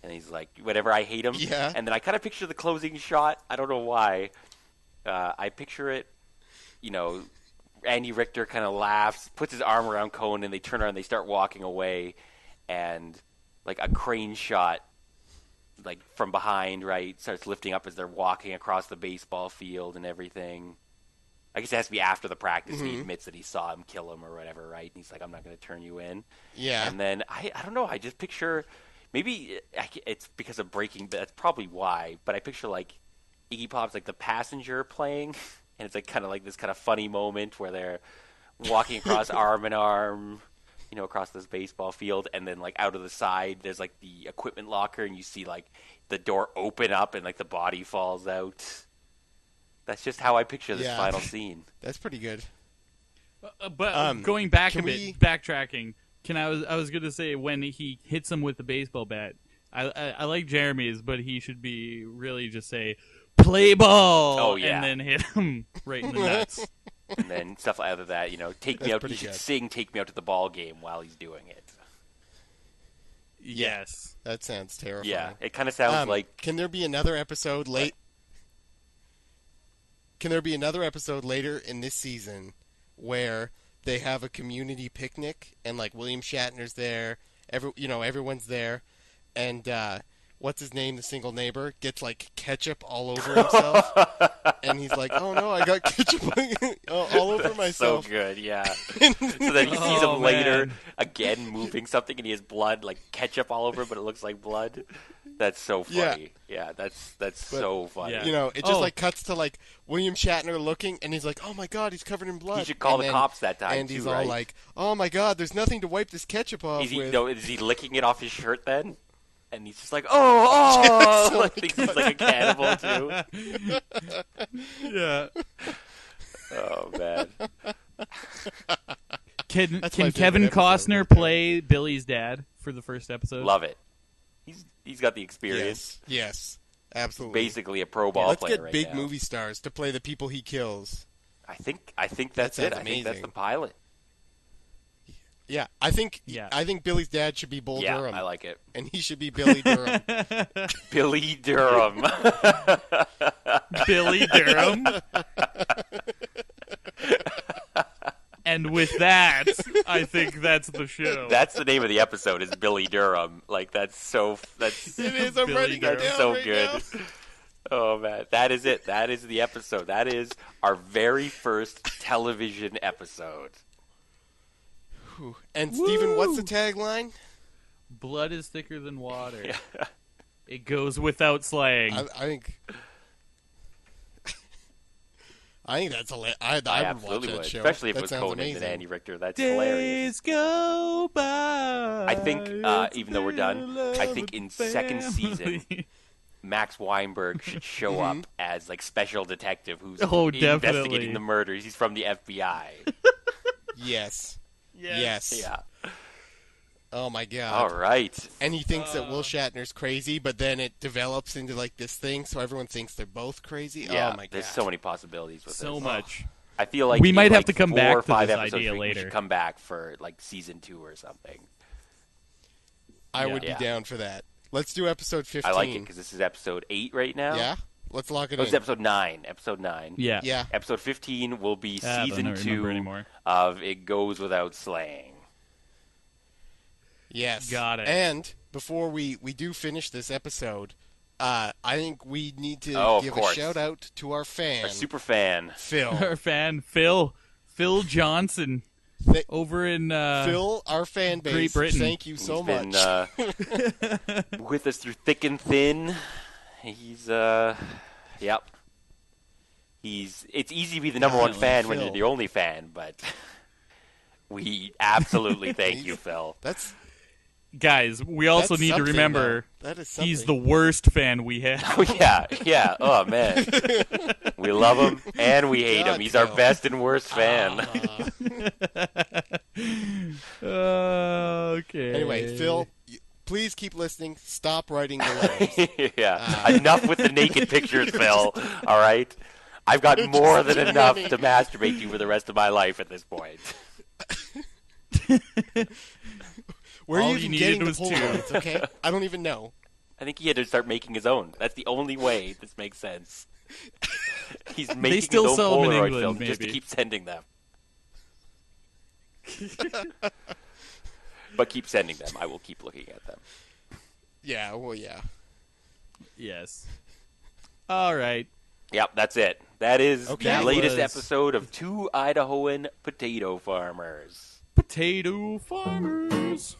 [SPEAKER 2] and he's like, "Whatever, I hate him."
[SPEAKER 3] Yeah.
[SPEAKER 2] And then I kind of picture the closing shot. I don't know why. I picture it. Andy Richter kind of laughs, puts his arm around Conan, and they turn around, and they start walking away, and like a crane shot, like from behind, right, starts lifting up as they're walking across the baseball field and everything. I guess it has to be after the practice, and he admits that he saw him kill him or whatever, right? And he's like, "I'm not going to turn you in."
[SPEAKER 3] Yeah.
[SPEAKER 2] And then I don't know. I just picture maybe it's because of Breaking Bad. That's probably why. But I picture like Iggy Pop's like The Passenger playing. And it's like kind of like this kind of funny moment where they're walking across arm in arm, across this baseball field, and then like out of the side there's like the equipment locker, and you see like the door open up and like the body falls out. That's just how I picture this final scene.
[SPEAKER 3] That's pretty good.
[SPEAKER 1] But going back a bit,
[SPEAKER 3] we...
[SPEAKER 1] backtracking. I was going to say when he hits him with the baseball bat. I like Jeremy's, but he should be really just say, "Play ball!"
[SPEAKER 2] Oh, yeah.
[SPEAKER 1] And then hit him right in the nuts.
[SPEAKER 2] And then stuff like that, take me out. He should
[SPEAKER 3] good.
[SPEAKER 2] sing "Take Me Out to the Ball Game" while he's doing it.
[SPEAKER 1] Yes.
[SPEAKER 3] That sounds terrifying.
[SPEAKER 2] Yeah, it kind of sounds like.
[SPEAKER 3] Can there be another episode late? Can there be another episode later in this season where they have a community picnic and like William Shatner's there, everyone's there, and what's his name, the single neighbor, gets like ketchup all over himself, and he's like, "Oh no, I got ketchup all over myself."
[SPEAKER 2] So good, yeah. So then he sees him later again moving something, and he has blood, like ketchup all over, but it looks like blood. That's so funny. Yeah, that's so funny.
[SPEAKER 1] Yeah.
[SPEAKER 3] It just like cuts to like William Shatner looking, and he's like, "Oh my god, he's covered in blood."
[SPEAKER 2] He should call the cops that time
[SPEAKER 3] and
[SPEAKER 2] too,
[SPEAKER 3] he's
[SPEAKER 2] right?
[SPEAKER 3] all like, "Oh my god, there's nothing to wipe this ketchup off with."
[SPEAKER 2] Is he licking it off his shirt then? And he's just like, oh,
[SPEAKER 3] Yes,
[SPEAKER 2] thinks he's like a cannibal too.
[SPEAKER 1] Yeah.
[SPEAKER 2] Oh man.
[SPEAKER 1] Can
[SPEAKER 3] my favorite
[SPEAKER 1] Kevin
[SPEAKER 3] episode
[SPEAKER 1] Costner
[SPEAKER 3] right there.
[SPEAKER 1] play Billy's dad for the first episode?
[SPEAKER 2] Love it. He's got the experience.
[SPEAKER 3] Yes, absolutely.
[SPEAKER 2] Basically a pro ball
[SPEAKER 3] Let's
[SPEAKER 2] player
[SPEAKER 3] get
[SPEAKER 2] right
[SPEAKER 3] big
[SPEAKER 2] now.
[SPEAKER 3] movie stars to play the people he kills.
[SPEAKER 2] I think that's
[SPEAKER 3] That
[SPEAKER 2] it.
[SPEAKER 3] sounds
[SPEAKER 2] I think that's
[SPEAKER 3] amazing.
[SPEAKER 2] the pilot.
[SPEAKER 3] Yeah, I think
[SPEAKER 1] Yeah.
[SPEAKER 3] Billy's dad should be Bull
[SPEAKER 2] Yeah,
[SPEAKER 3] Durham,
[SPEAKER 2] I like it.
[SPEAKER 3] and he should be Billy Durham.
[SPEAKER 2] Billy Durham.
[SPEAKER 1] Billy Durham. And with that, I think that's the show.
[SPEAKER 2] That's the name of the episode. Is Billy Durham. Like
[SPEAKER 3] It is. I'm
[SPEAKER 1] Billy
[SPEAKER 3] writing it
[SPEAKER 1] Durham.
[SPEAKER 3] down
[SPEAKER 2] That's so
[SPEAKER 3] right
[SPEAKER 2] good.
[SPEAKER 3] now.
[SPEAKER 2] Oh man, that is it. That is the episode. That is our very first television episode.
[SPEAKER 3] And Steven, what's the tagline?
[SPEAKER 1] Blood is thicker than water.
[SPEAKER 2] Yeah.
[SPEAKER 1] It goes without saying.
[SPEAKER 3] I think. I think that's hilarious. I
[SPEAKER 2] I
[SPEAKER 3] would watch
[SPEAKER 2] absolutely
[SPEAKER 3] that
[SPEAKER 2] would,
[SPEAKER 3] show.
[SPEAKER 2] especially if
[SPEAKER 3] That
[SPEAKER 2] it was
[SPEAKER 3] sounds
[SPEAKER 2] Conan
[SPEAKER 3] amazing.
[SPEAKER 2] and Andy Richter. That's hilarious.
[SPEAKER 1] Days go by.
[SPEAKER 2] I think, even though we're done, I think in second season, Max Weinberg should show up as like special detective who's investigating
[SPEAKER 1] definitely.
[SPEAKER 2] the murders. He's from the FBI.
[SPEAKER 3] Yes.
[SPEAKER 1] Yes.
[SPEAKER 3] Yes.
[SPEAKER 2] Yeah.
[SPEAKER 3] Oh my god.
[SPEAKER 2] All right.
[SPEAKER 3] And he thinks that Will Shatner's crazy, but then it develops into like this thing, so everyone thinks they're both crazy.
[SPEAKER 2] Yeah.
[SPEAKER 3] Oh my god.
[SPEAKER 2] There's so many possibilities with
[SPEAKER 1] So
[SPEAKER 2] this.
[SPEAKER 1] much.
[SPEAKER 2] I feel like
[SPEAKER 1] We
[SPEAKER 2] in,
[SPEAKER 1] might have
[SPEAKER 2] like,
[SPEAKER 1] to come
[SPEAKER 2] 4
[SPEAKER 1] back
[SPEAKER 2] or
[SPEAKER 1] to
[SPEAKER 2] 5
[SPEAKER 1] this
[SPEAKER 2] episodes,
[SPEAKER 1] idea
[SPEAKER 2] we
[SPEAKER 1] later.
[SPEAKER 2] should come back for like season 2 or something.
[SPEAKER 3] I would
[SPEAKER 2] Yeah.
[SPEAKER 3] be down for that. Let's do episode 15.
[SPEAKER 2] I like it because this is episode 8 right now.
[SPEAKER 3] Yeah? Let's lock it
[SPEAKER 2] It was
[SPEAKER 3] in.
[SPEAKER 2] episode 9. Episode 9.
[SPEAKER 1] Yeah.
[SPEAKER 3] Yeah.
[SPEAKER 2] Episode 15 will be
[SPEAKER 1] I
[SPEAKER 2] season
[SPEAKER 1] don't remember
[SPEAKER 2] 2
[SPEAKER 1] anymore.
[SPEAKER 2] of It Goes Without Slaying.
[SPEAKER 3] Yes.
[SPEAKER 1] Got it.
[SPEAKER 3] And before we do finish this episode, I think we need to
[SPEAKER 2] Oh, of
[SPEAKER 3] give a
[SPEAKER 2] course.
[SPEAKER 3] shout out to our fan,
[SPEAKER 2] Our super fan.
[SPEAKER 3] Phil.
[SPEAKER 1] Our fan Phil Johnson
[SPEAKER 3] Th-
[SPEAKER 1] over in
[SPEAKER 3] Phil, our fan base.
[SPEAKER 1] Great Britain.
[SPEAKER 3] Thank you so
[SPEAKER 2] He's
[SPEAKER 3] much.
[SPEAKER 2] been with us through thick and thin. He's yep. It's easy to be the number one
[SPEAKER 3] Definitely,
[SPEAKER 2] fan when
[SPEAKER 3] Phil.
[SPEAKER 2] you're the only fan, but we absolutely thank you, Phil.
[SPEAKER 3] That's
[SPEAKER 1] guys. We also
[SPEAKER 3] that's
[SPEAKER 1] need to
[SPEAKER 3] something,
[SPEAKER 1] remember
[SPEAKER 3] though. That is something.
[SPEAKER 1] he's the worst fan we have.
[SPEAKER 2] Oh yeah. Oh man, we love him and we hate him.
[SPEAKER 3] God,
[SPEAKER 2] He's our
[SPEAKER 3] Phil.
[SPEAKER 2] best and worst fan.
[SPEAKER 1] Okay.
[SPEAKER 3] Anyway, Phil, please keep listening. Stop writing the letters.
[SPEAKER 2] Yeah, enough with the naked pictures, Phil. All right, I've got more than enough to masturbate you for the rest of my life at this point.
[SPEAKER 3] Where
[SPEAKER 1] All
[SPEAKER 3] are you
[SPEAKER 1] you
[SPEAKER 3] even
[SPEAKER 1] needed
[SPEAKER 3] getting the
[SPEAKER 1] was 2.
[SPEAKER 3] Polaroids? Okay, I don't even know.
[SPEAKER 2] I think he had to start making his own. That's the only way this makes sense. He's making
[SPEAKER 1] still
[SPEAKER 2] his own
[SPEAKER 1] sell them in
[SPEAKER 2] Polaroid
[SPEAKER 1] England,
[SPEAKER 2] film just to
[SPEAKER 1] maybe.
[SPEAKER 2] keep sending them. But keep sending them. I will keep looking at them.
[SPEAKER 3] Yeah, well, yeah.
[SPEAKER 1] Yes. All right.
[SPEAKER 2] Yep, that's it. That is
[SPEAKER 3] Okay.
[SPEAKER 2] the latest
[SPEAKER 1] That was-
[SPEAKER 2] episode of Two Idahoan Potato Farmers.
[SPEAKER 1] Potato farmers.